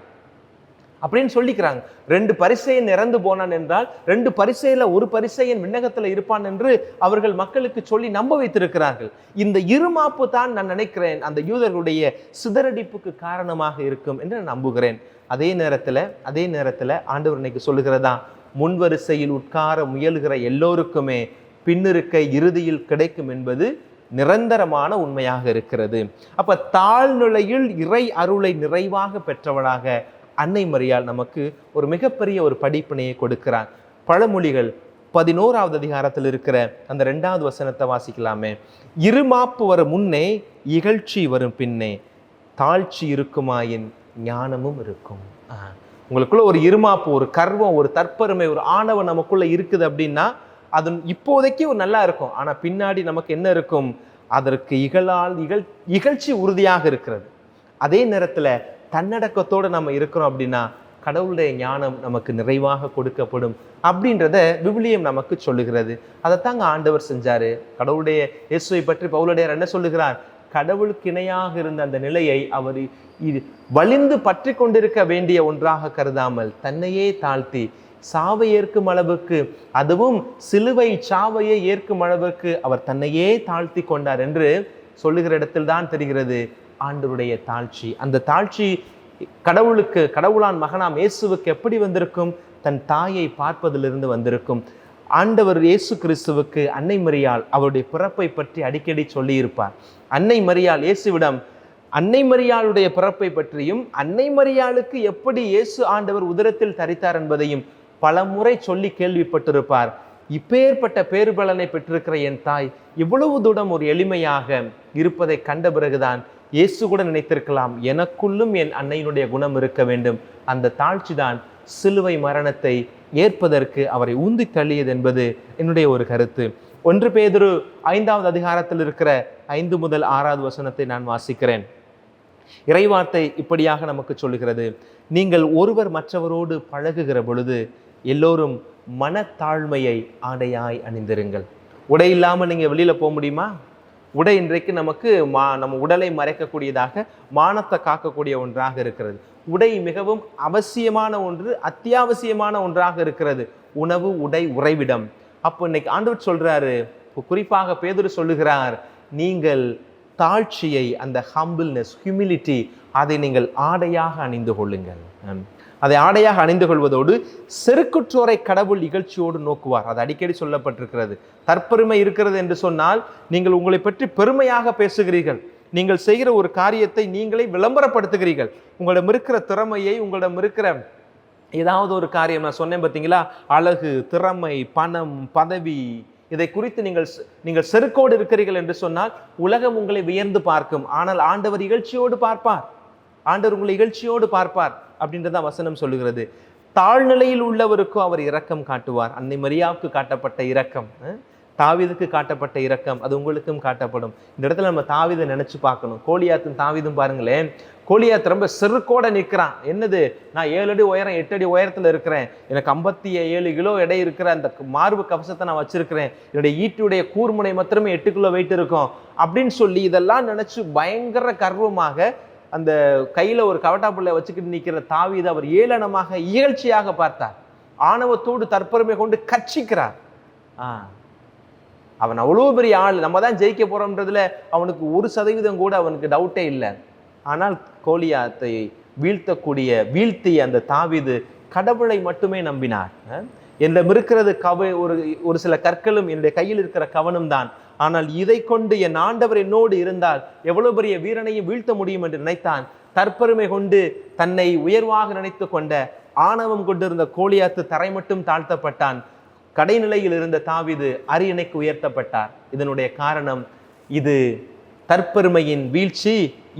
2 பரிசேயன் இறந்து போனான் என்றால் 2 பரிசேயில ஒரு பரிசேயன் விண்ணகத்துல இருப்பான் என்று அவர்கள் மக்களுக்கு சொல்லி நம்ப வைத்திருக்கிறார்கள். இந்த இருமாப்பு தான் நான் நினைக்கிறேன் அந்த யூதர்களுடைய சிதறடிப்புக்கு காரணமாக இருக்கும் என்று நான் நம்புகிறேன். அதே நேரத்துல ஆண்டவர் இன்னைக்கு சொல்லுகிறதா, முன்வரிசையில் உட்கார முயல்கிற எல்லோருக்குமே பின்னிருக்கை இறுதியில் கிடைக்கும் என்பது நிரந்தரமான உண்மையாக இருக்கிறது. அப்ப தாழ்நிலையில் இறை அருளை நிறைவாக பெற்றவளாக அன்னை மரியாள் நமக்கு ஒரு மிகப்பெரிய ஒரு படிப்பினையை கொடுக்கிறார். பழமொழிகள் 11வது அதிகாரத்தில் இருக்கிற அந்த 2வது வசனத்தை வாசிக்கலாமே. இருமாப்பு வரும் முன்னே இகழ்ச்சி வரும் பின்னே, தாழ்ச்சி இருக்குமாயின் ஞானமும் இருக்கும். உங்களுக்குள்ள ஒரு இருமாப்பு, ஒரு கர்வம், ஒரு தற்பெருமை, ஒரு ஆணவம் நமக்குள்ள இருக்குது அப்படின்னா அது இப்போதைக்கு ஒரு நல்லா இருக்கும். ஆனா பின்னாடி நமக்கு என்ன இருக்கும்? அதற்கு இகழ்ச்சி உறுதியாக இருக்கிறது. அதே நேரத்துல தன்னடக்கத்தோடு நம்ம இருக்கிறோம் அப்படின்னா கடவுளுடைய ஞானம் நமக்கு நிறைவாக கொடுக்கப்படும் அப்படின்றத விவிலியம் நமக்கு சொல்லுகிறது. அதைத்தாங்க ஆண்டவர் செஞ்சாரு. கடவுளுடைய இயேசுவை பற்றி பவுலடியார் என்ன சொல்லுகிறார்? கடவுளுக்கு இணையாக இருந்த அந்த நிலையை அவர் வலிந்து பற்றி கொண்டிருக்க வேண்டிய ஒன்றாக கருதாமல் தன்னையே தாழ்த்தி சாவை ஏற்கும் அளவுக்கு, அதுவும் சிலுவை சாவையை ஏற்கும் அளவுக்கு அவர் தன்னையே தாழ்த்தி கொண்டார் என்று சொல்லுகிற இடத்தில் தான் தெரிகிறது ஆண்டவருடைய தாழ்ச்சி. அந்த தாழ்ச்சி கடவுளான் மகனாம் இயேசுவுக்கு எப்படி வந்திருக்கும்? தன் தாயை பார்ப்பதிலிருந்து வந்திருக்கும். ஆண்டவர் இயேசு கிறிஸ்துவுக்கு அன்னை மரியாள் அவருடைய பிறப்பை பற்றி அடிக்கடி சொல்லியிருப்பார். அன்னை மரியாள் இயேசுவிடம் அன்னை மரியாளுடைய பிறப்பை பற்றியும் அன்னை மரியாளுக்கு எப்படி இயேசு ஆண்டவர் உதரத்தில் தரித்தார் என்பதையும் பல முறை சொல்லி கேள்விப்பட்டிருப்பார். இப்பேற்பட்ட பேறுபலனை பெற்றிருக்கிற என் தாய் இவ்வளவு தூரம் ஒரு எளிமையாக இருப்பதை கண்ட பிறகுதான் இயேசு கூட நினைத்திருக்கலாம், எனக்குள்ளும் என் அன்னையினுடைய குணம் இருக்க வேண்டும். அந்த தாழ்ச்சி தான் சிலுவை மரணத்தை ஏற்பதற்கு அவரை உந்தி தள்ளியது என்பது என்னுடைய ஒரு கருத்து. 1 பேதுரு 5வது அதிகாரத்தில் இருக்கிற 5 முதல் 6வது வசனத்தை நான் வாசிக்கிறேன். இறைவார்த்தை இப்படியாக நமக்கு சொல்லுகிறது, நீங்கள் ஒருவர் மற்றவரோடு பழகுகிற பொழுது எல்லோரும் மனத்தாழ்மையை ஆடையாய் அணிந்திருங்கள். உடை இல்லாமல் நீங்கள் வெளியில் போக முடியுமா? உடை இன்றைக்கு நமக்கு நம்ம உடலை மறைக்கக்கூடியதாக, மானத்தை காக்கக்கூடிய ஒன்றாக இருக்கிறது. உடை மிகவும் அவசியமான ஒன்று, அத்தியாவசியமான ஒன்றாக இருக்கிறது. உணவு, உடை, உறைவிடம். அப்போ இன்னைக்கு ஆண்டவர் சொல்றாரு, குறிப்பாக பேதுரு சொல்லுகிறார், நீங்கள் தாழ்ச்சியை, அந்த ஹம்பிள்னஸ், ஹியூமிலிட்டி, அதை நீங்கள் ஆடையாக அணிந்து கொள்ளுங்கள். அதை ஆடையாக அணிந்து கொள்வதோடு செருக்குற்றோரை கடவுள் இகழ்ச்சியோடு நோக்குவார். அது அடிக்கடி சொல்லப்பட்டிருக்கிறது. தற்பெருமை இருக்கிறது என்று சொன்னால் நீங்கள் உங்களை பற்றி பெருமையாக பேசுகிறீர்கள். நீங்கள் செய்கிற ஒரு காரியத்தை நீங்களே விளம்பரப்படுத்துகிறீர்கள். உங்களிடம் இருக்கிற திறமையை, உங்களிடம் இருக்கிற ஏதாவது ஒரு காரியம், நான் சொன்னேன் பார்த்தீங்களா, அழகு, திறமை, பணம், பதவி, இதை குறித்து நீங்கள் செருக்கோடு இருக்கிறீர்கள் என்று சொன்னால் உலகம் உங்களை வியந்து பார்க்கும். ஆனால் ஆண்டவர் இகழ்ச்சியோடு பார்ப்பார். ஆண்டவர் உங்களை இகழ்ச்சியோடு பார்ப்பார் அப்படின்றதான் வசனம் சொல்லுகிறது. தாழ்நிலையில் உள்ளவருக்கும் அவர் இரக்கம் காட்டுவார். அன்னை மரியாவுக்கு காட்டப்பட்ட இரக்கம், தாவீதுக்கு காட்டப்பட்ட இரக்கம், அது உங்களுக்கும் காட்டப்படும். இந்த இடத்துல நம்ம தாவீதை நினைச்சு பார்க்கணும். கோலியாத்தும் தாவீதும் பாருங்களேன். கோலியாத் ரொம்ப செருக்கோட நிற்கிறான். என்னது, நான் 7 அடி உயரம் 8 அடி உயரத்தில் இருக்கிறேன், எனக்கு 57 கிலோ எடை இருக்கிற அந்த மார்பு கவசத்தை நான் வச்சிருக்கிறேன், என்னுடைய ஈட்டியுடைய கூர்முனை மாத்திரமே 8 கிலோ வெயிட் இருக்கும் அப்படின்னு சொல்லி இதெல்லாம் நினைச்சு பயங்கர கர்வமாக அந்த கையில ஒரு கவட்டாப்புள்ள வச்சுக்கிட்டு நிற்கிற தாவீது அவர் ஏளனமாக இகழ்ச்சியாக பார்த்தார். ஆணவத்தோடு தற்பெருமை கொண்டு கட்சிக்கிறார். அவன் அவ்வளோ பெரிய ஆள், நம்ம தான் ஜெயிக்க போறோம்ன்றதுல அவனுக்கு 1% கூட அவனுக்கு டவுட்டே இல்லை. ஆனால் கோலியாத்தை வீழ்த்திய அந்த தாவீது கடவுளை மட்டுமே நம்பினார். என்னிடம் இருக்கிறது ஒரு சில கற்களும் என்னுடைய கையில் இருக்கிற கவனம் தான், ஆனால் இதை கொண்டு என் ஆண்டவர் என்னோடு இருந்தால் எவ்வளவு பெரிய வீரனையும் வீழ்த்த முடியும் என்று நினைத்தான். தற்பெருமை கொண்டு தன்னை உயர்வாக நினைத்து கொண்ட ஆணவம் கொண்டிருந்த கோலியாத்து தரை மட்டும் தாழ்த்தப்பட்டான். கடைநிலையில் இருந்த தாவீது அரியணைக்கு உயர்த்தப்பட்டார். இதனுடைய காரணம் இது தற்பெருமையின் வீழ்ச்சி,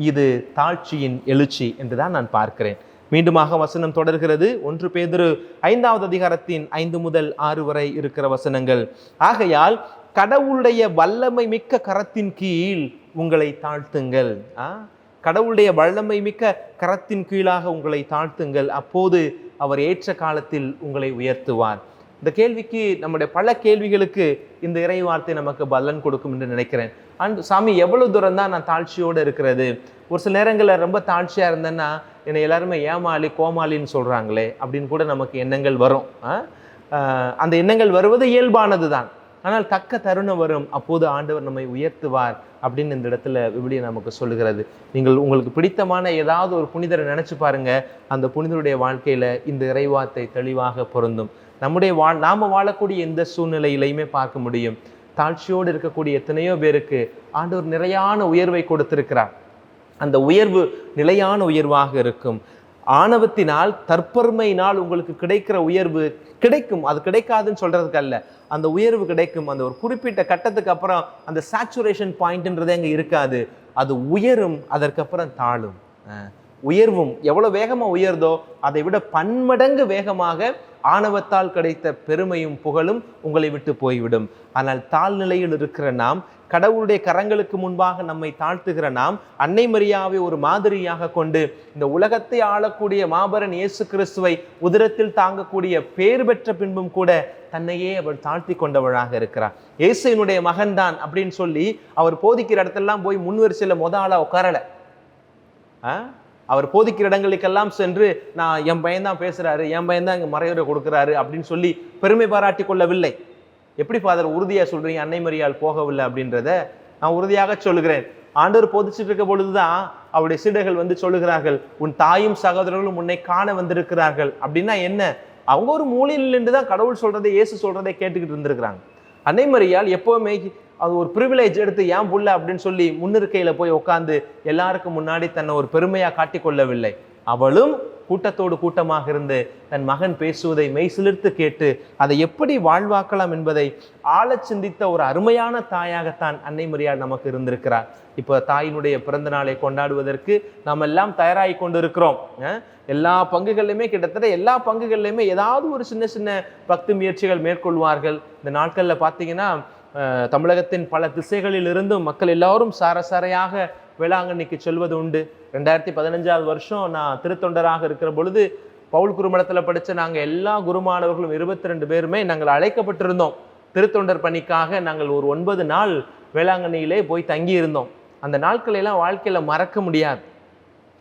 இது தாழ்ச்சியின் எழுச்சி என்றுதான் நான் பார்க்கிறேன். மீண்டுமாக வசனம் தொடர்கிறது. 1 பேதுரு 5வது அதிகாரத்தின் 5 முதல் 6 வரை இருக்கிற வசனங்கள். ஆகையால் கடவுளுடைய வல்லமை மிக்க கரத்தின் கீழ் உங்களை தாழ்த்துங்கள். கடவுளுடைய வல்லமை மிக்க கரத்தின் கீழாக உங்களை தாழ்த்துங்கள், அப்போது அவர் ஏற்ற காலத்தில் உங்களை உயர்த்துவார். இந்த கேள்விக்கு, நம்முடைய பல கேள்விகளுக்கு இந்த இறை வார்த்தை நமக்கு பலன் கொடுக்கும் என்று நினைக்கிறேன். சாமி, எவ்வளவு தூரம் தான் நான் தாழ்ச்சியோடு இருக்கிறது? ஒரு சில நேரங்களில் ரொம்ப தாழ்ச்சியா இருந்தேன்னா என்னை எல்லாருமே ஏமாளி கோமாளின்னு சொல்றாங்களே அப்படின்னு கூட நமக்கு எண்ணங்கள் வரும். அந்த எண்ணங்கள் வருவது இயல்பானது தான். ஆனால் தக்க தருணம் வரும், அப்போது ஆண்டவர் நம்மை உயர்த்துவார் அப்படின்னு இந்த இடத்துல விவிலியம் நமக்கு சொல்லுகிறது. உங்களுக்கு பிடித்தமான ஏதாவது ஒரு புனிதரை நினைச்சு பாருங்க, அந்த புனிதருடைய வாழ்க்கையில இந்த இறைவார்த்தை தெளிவாக பொருந்தும். நாம வாழக்கூடிய எந்த சூழ்நிலையிலையுமே பார்க்க முடியும். தாழ்ச்சியோடு இருக்கக்கூடிய எத்தனையோ பேருக்கு ஆண்டவர் நிறையான உயர்வை கொடுத்திருக்கிறார். அந்த உயர்வு நிலையான உயர்வாக இருக்கும். ஆணவத்தினால், தற்பெருமையினால் உங்களுக்கு கிடைக்கிற உயர்வு கிடைக்கும், அது கிடைக்காதுன்னு சொல்றதுக்கு அல்ல, அந்த உயர்வு கிடைக்கும். அந்த ஒரு குறிப்பிட்ட கட்டத்துக்கு அப்புறம் அந்த சேச்சுரேஷன் பாயிண்ட்ன்றதே அங்கே இருக்காது. அது உயரும், அதற்கப்புறம் தாழும். உயர்வும் எவ்வளவு வேகமா உயர்தோ அதை விட பன்மடங்கு வேகமாக ஆணவத்தால் கிடைத்த பெருமையும் புகழும் உங்களை விட்டு போய்விடும். ஆனால் தாழ்நிலையில் இருக்கிற நாம், கடவுளுடைய கரங்களுக்கு முன்பாக நம்மை தாழ்த்துகிற நாம், அன்னை மரியாவை ஒரு மாதிரியாக கொண்டு இந்த உலகத்தை ஆளக்கூடிய மாபெரும் இயேசு கிறிஸ்துவை உதரத்தில் தாங்கக்கூடிய பேர் பெற்ற பின்பும் கூட தன்னையே அவள் தாழ்த்தி கொண்டவளாக இருக்கிறார். இயேசுவினுடைய மகன்தான் அப்படின்னு சொல்லி அவர் போதிக்கிற இடத்தெல்லாம் போய் முன்வரிசையில் ஆளா உட்காரல. அவர் போதிக்கிற இடங்களுக்கெல்லாம் சென்று நான் என் பையன்தான் பேசுறாரு, என் பையன்தான் இங்கே மறையுரை கொடுக்குறாரு அப்படின்னு சொல்லி பெருமை பாராட்டி கொள்ளவில்லை. எப்படி ஃபாதர் உறுதியாக சொல்றீங்க அன்னை மரியாள் போகவில்லை அப்படின்றத நான் உறுதியாக சொல்லுகிறேன். ஆண்டவர் போதிச்சுட்டு இருக்க பொழுதுதான் அவருடைய சீடர்கள் வந்து சொல்லுகிறார்கள், உன் தாயும் சகோதரர்களும் உன்னை காண வந்திருக்கிறார்கள். அப்படின்னா என்ன? அவங்க ஒரு மூலையில் நின்று தான் கடவுள் சொல்றதை, இயேசு சொல்றதை கேட்டுக்கிட்டு இருந்திருக்கிறாங்க. அன்னை மரியாள் எப்பவுமே அது ஒரு ப்ரிவிலேஜ் எடுத்து ஏன் புள்ள அப்படின்னு சொல்லி முன்னிருக்கையில் போய் உட்காந்து எல்லாருக்கும் முன்னாடி தன்னை ஒரு பெருமையாக காட்டிக்கொள்ளவில்லை. அவளும் கூட்டத்தோடு கூட்டமாக இருந்து தன் மகன் பேசுவதை மெய் சிலிர்த்து கேட்டு அதை எப்படி வாழ்வாக்கலாம் என்பதை ஆழச் சிந்தித்த ஒரு அருமையான தாயாகத்தான் அன்னை மரியாள் நமக்கு இருந்திருக்கிறார். இப்போ தாயினுடைய பிறந்த நாளை கொண்டாடுவதற்கு நாம் எல்லாம் தயாராகி கொண்டு இருக்கிறோம். எல்லா பங்குகள்லையுமே, கிட்டத்தட்ட எல்லா பங்குகள்லையுமே ஏதாவது ஒரு சின்ன சின்ன பக்தி முயற்சிகள் மேற்கொள்வார்கள். இந்த நாட்களில் பார்த்தீங்கன்னா தமிழகத்தின் பல திசைகளில் இருந்தும் மக்கள் எல்லாரும் சாரசாரையாக வேளாங்கண்ணிக்கு செல்வது உண்டு. 2015 வருஷம் நான் திருத்தொண்டராக இருக்கிற பொழுது பவுல் குருமடத்தில் படித்த நாங்கள் எல்லா குருமானவர்களும் 22 பேருமே நாங்கள் அழைக்கப்பட்டிருந்தோம். திருத்தொண்டர் பணிக்காக நாங்கள் ஒரு 9 நாள் வேளாங்கண்ணியிலே போய் தங்கி இருந்தோம். அந்த நாட்களெல்லாம் வாழ்க்கையில் மறக்க முடியாது.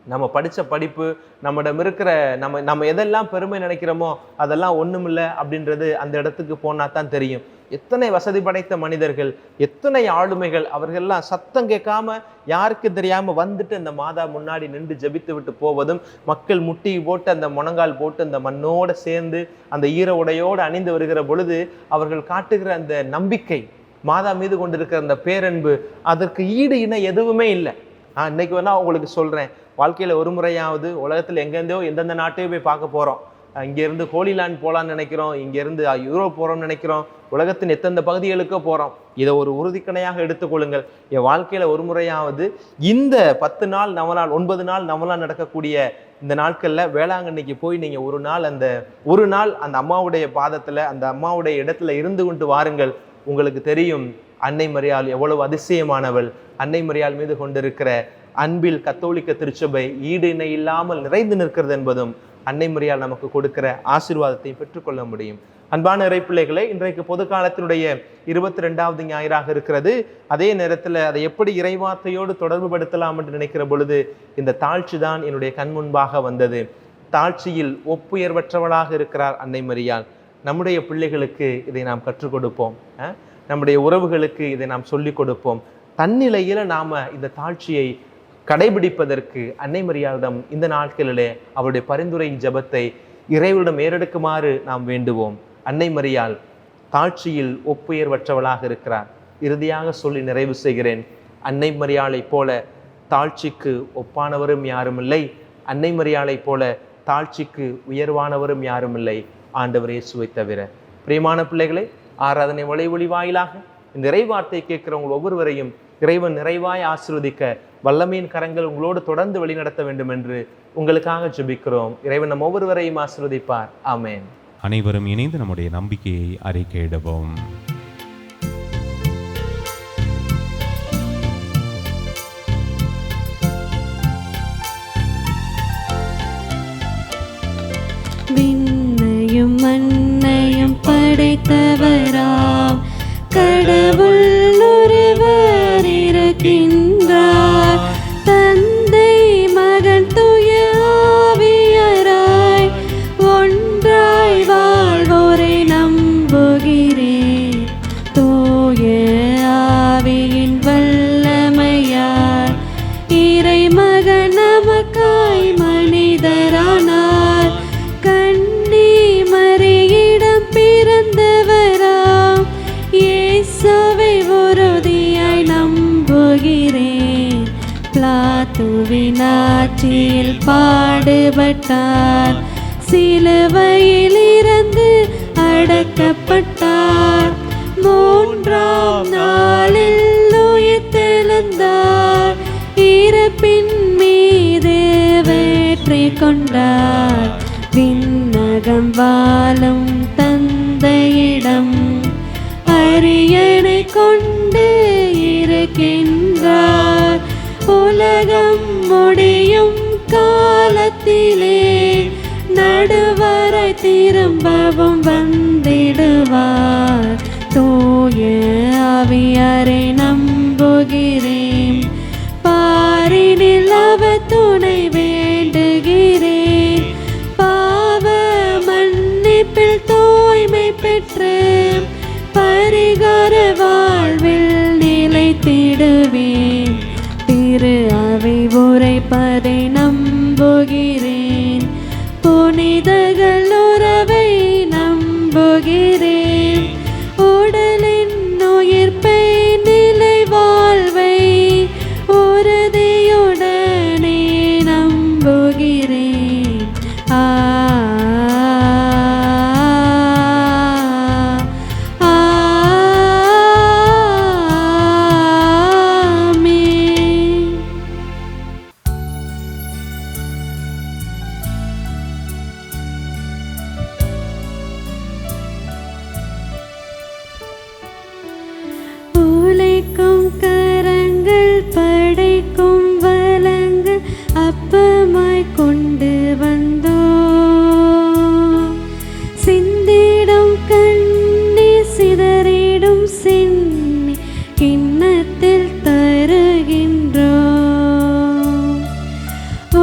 நம்ம படித்த படிப்பு, நம்மிடம் இருக்கிற நம்ம எதெல்லாம் பெருமை நினைக்கிறோமோ அதெல்லாம் ஒன்றுமில்லை அப்படின்றது அந்த இடத்துக்கு போனால் தான் தெரியும். எத்தனை வசதி படைத்த மனிதர்கள், எத்தனை ஆளுமைகள், அவர்கள்லாம் சத்தம் கேட்காம யாருக்கு தெரியாமல் வந்துட்டு அந்த மாதா முன்னாடி நின்று ஜெபித்து விட்டு போவதும், மக்கள் முட்டி போட்டு அந்த முனங்கால் போட்டு அந்த மண்ணோடு சேர்ந்து அந்த ஈர உடையோடு அணிந்து வருகிற பொழுது அவர்கள் காட்டுகிற அந்த நம்பிக்கை, மாதா மீது கொண்டிருக்கிற அந்த பேரன்பு, அதற்கு ஈடு இணை எதுவுமே இல்லை. நான் இன்னைக்கு வேணா உங்களுக்கு சொல்கிறேன், வாழ்க்கையில் ஒரு முறையாவது உலகத்தில் எங்கேருந்தோ எந்தெந்த நாட்டையும் போய் பார்க்க போகிறோம். இங்கேருந்து ஹோலிலாண்ட் போகலான்னு நினைக்கிறோம், இங்கேருந்து யூரோப் போகிறோம்னு நினைக்கிறோம், உலகத்தின் எத்தனை பகுதிகளுக்கோ போகிறோம். இதை ஒரு உறுதிக்கணையாக எடுத்துக்கொள்ளுங்கள். என் வாழ்க்கையில் ஒரு முறையாவது இந்த 10 நாள் நவநாள் 9 நாள் நவநாள் நடக்கக்கூடிய இந்த நாட்களில் வேளாங்கண்ணிக்கு போய் நீங்கள் ஒரு நாள் அந்த அம்மாவுடைய பாதத்தில், அந்த அம்மாவுடைய இடத்துல இருந்து கொண்டு வாருங்கள். உங்களுக்கு தெரியும் அன்னை மரியாள் எவ்வளவு அதிசயமானவள். அன்னை மரியாள் மீது கொண்டிருக்கிற அன்பில் கத்தோலிக்க திருச்சபை ஈடு இணை இல்லாமல் நிறைந்து நிற்கிறது என்பதும் அன்னை மரியாள் நமக்கு கொடுக்கிற ஆசீர்வாதத்தை பெற்றுக்கொள்ள முடியும். அன்பான இறைப்பிள்ளைகளை, இன்றைக்கு பொது காலத்தினுடைய 22வது ஞாயிறாக இருக்கிறது. அதே நேரத்தில் அதை எப்படி இறைவார்த்தையோடு தொடர்பு படுத்தலாம் என்று நினைக்கிற பொழுது இந்த தாழ்ச்சி தான் என்னுடைய கண் முன்பாக வந்தது. தாழ்ச்சியில் ஒப்புயர்வற்றவளாக இருக்கிறார் அன்னை மரியாள். நம்முடைய பிள்ளைகளுக்கு இதை நாம் கற்றுக் கொடுப்போம். நம்முடைய உறவுகளுக்கு இதை நாம் சொல்லிக் கொடுப்போம். தன்னிலையில் நாம் இந்த தாழ்ச்சியை கடைபிடிப்பதற்கு அன்னை மரியாளிடம் இந்த நாட்களிலே அவருடைய பரிந்துரை ஜெபத்தை இறைவனிடம் ஏறெடுக்குமாறு நாம் வேண்டுவோம். அன்னை மரியாள் தாழ்ச்சியில் ஒப்புயர்வற்றவளாக இருக்கிறார். இறுதியாக சொல்லி நிறைவு செய்கிறேன். அன்னை மரியாளைப் போல தாழ்ச்சிக்கு ஒப்பானவரும் யாருமில்லை. அன்னை மரியாளைப் போல தாழ்ச்சிக்கு உயர்வானவரும் யாருமில்லை, ஆண்டவர் இயேசுவை தவிர. பிரியமான பிள்ளைகளை, ஆராதனை ஒளி வாயிலாக இந்த இறைவார்த்தை கேட்கிறவங்க ஒவ்வொருவரையும் இறைவன் நிறைவாய் ஆசீர்வதிக்க வல்லமையின் கரங்கள் உங்களோடு தொடர்ந்து வழிநடத்த வேண்டும் என்று உங்களுக்காக ஜெபிக்கிறோம். இறைவன் நம் ஒவ்வொருவரையும் ஆசீர்வதிப்பார். ஆமென். அனைவரும் இணைந்து நம்முடைய நம்பிக்கையை அறிக்கையிடுவோம். விண்ணையும் மண்ணையும் படைத்தவராம் கடவுள் ஒருவர் இருக்கின்றார். தந்தை மகன் தூய ஆவியராய் ஒன்றாய் வாழ்வோரை நம்புகிறேன். தூய ஆவியின் வல்லமையால் இறை மகன் நமக்காய் மனிதரானார். கன்னி மரியிடம் பிறந்தவராம் இயேசுவை உறுதியாய் நம்புகிறேன். பிலாத்துவின் ஆட்சியில் பாடுபட்டார். சிலுவையில் இறந்து அடக்கப்பட்டார். மூன்றாம் நாளில் உயிர்த்தெழுந்தார். இறப்பின் மீது வெற்றி கொண்டார். விண்ணகம் வாழும் தந்தையிடம் அரியணை கொண்டு இருக்கின்றார். உலகம் முடியும் காலத்திலே நடுவரை திரும்பவும் வந்திடுவார். தூய ஆவியாரை நம்புகிறேன். பாரினில் அவர் துணை வேண்டுகிறேன். பாவ மன்னிப்பில் தூய்மை பெற்று பரிகார வாழ்வில் நிலைத்திடுவேன். திரு அவை உரைப்பதை நம்புகிறேன். புனிதர்கள் உறவை நம்புகிறேன். உடலின் உயிர்ப்பை நிலை வாழ்வை உறுதியுடனே நம்புகிறேன். உழைக்கும் கரங்கள் படைக்கும் வளங்கள் அப்பமாய் கொண்டு வந்தோம். சிந்திடும் கண்ணீர் சிதறிடும் சின்னி கிண்ணத்தில் தருகின்றோம்.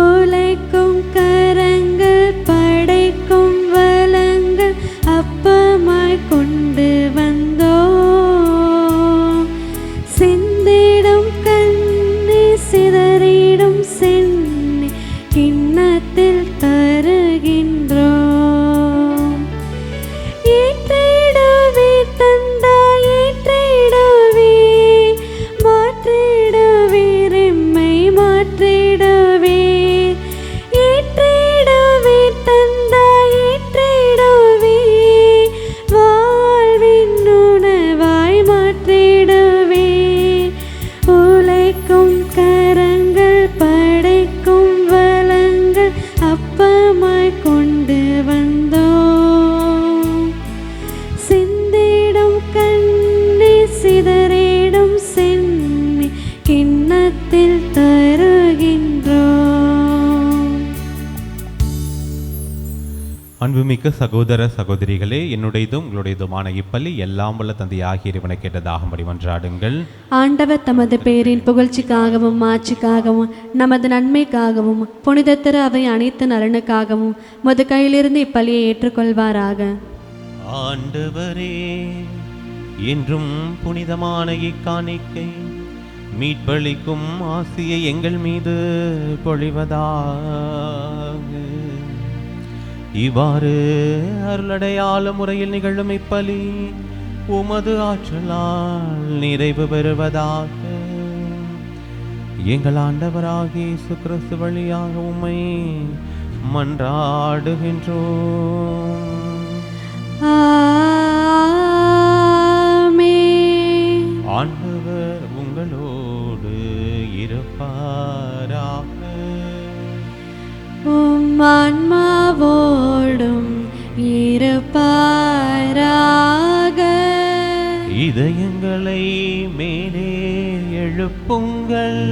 உழைக்கும் கரங்கள் படைக்கும் வளங்கள் அப்பமாய் கொண்டு வந்தோம். சிந்திடும் கண்ணீர் சிதறிடும் சின்னி கிண்ணத்தில் தருகின்றோம். ஏற்றிடுவே தந்தாய் ஏற்றிடுவே, மாற்றிடுவீர் எம்மை மாற்றிடுவே. ஏற்றிடுவே தந்தாய் ஏற்றிடுவே, வாழ்வின் உணவாய் மாற்றிடுவே. உழைக்கும் கரங்கள் படைக்கும் வளங்கள் அப்பமாய் கொண்டு வந்தோம். சிந்திடும் கண்ணீர் சிதறிடும் சென்னி கிண்ணத்தில் தருகின்றோம். அன்புமிக்க சகோதர சகோதரிகளே, என்னுடையதும் உங்களுடையதுமான இப்பள்ளி எல்லாம் வல்ல தந்தை ஆகிய இறைவனை கேட்டதாகும்படி மன்றாடுங்கள். ஆண்டவர் தமது பேரின் புகழ்ச்சிக்காகவும் மாட்சிக்காகவும் நமது நன்மைக்காகவும் புனித திரு அவை அனைத்து நலனுக்காகவும் முது கையிலிருந்து இப்பள்ளியை ஏற்றுக்கொள்வாராக. ஆண்டவரே, என்றும் புனிதமான இக்காணிக்கை மீட்பளிக்கும் ஆசியை எங்கள் மீது பொழிவதாக. இவ்வாறு அருளடையாள முறையில் நிகழும் இப்பலி உமது ஆற்றலால் நிறைவு பெறுவதாக. எங்கள் ஆண்டவராகிய இயேசு கிறிஸ்து வழியாக உம்மை மன்றாடுகின்றோம். ஆமென். ஆண்டவர் உங்களோடு இருப்பாராக. உம் ஆன்மாவோடும் இருப்பாராக. இதயங்களை மேலே எழுப்புங்கள்.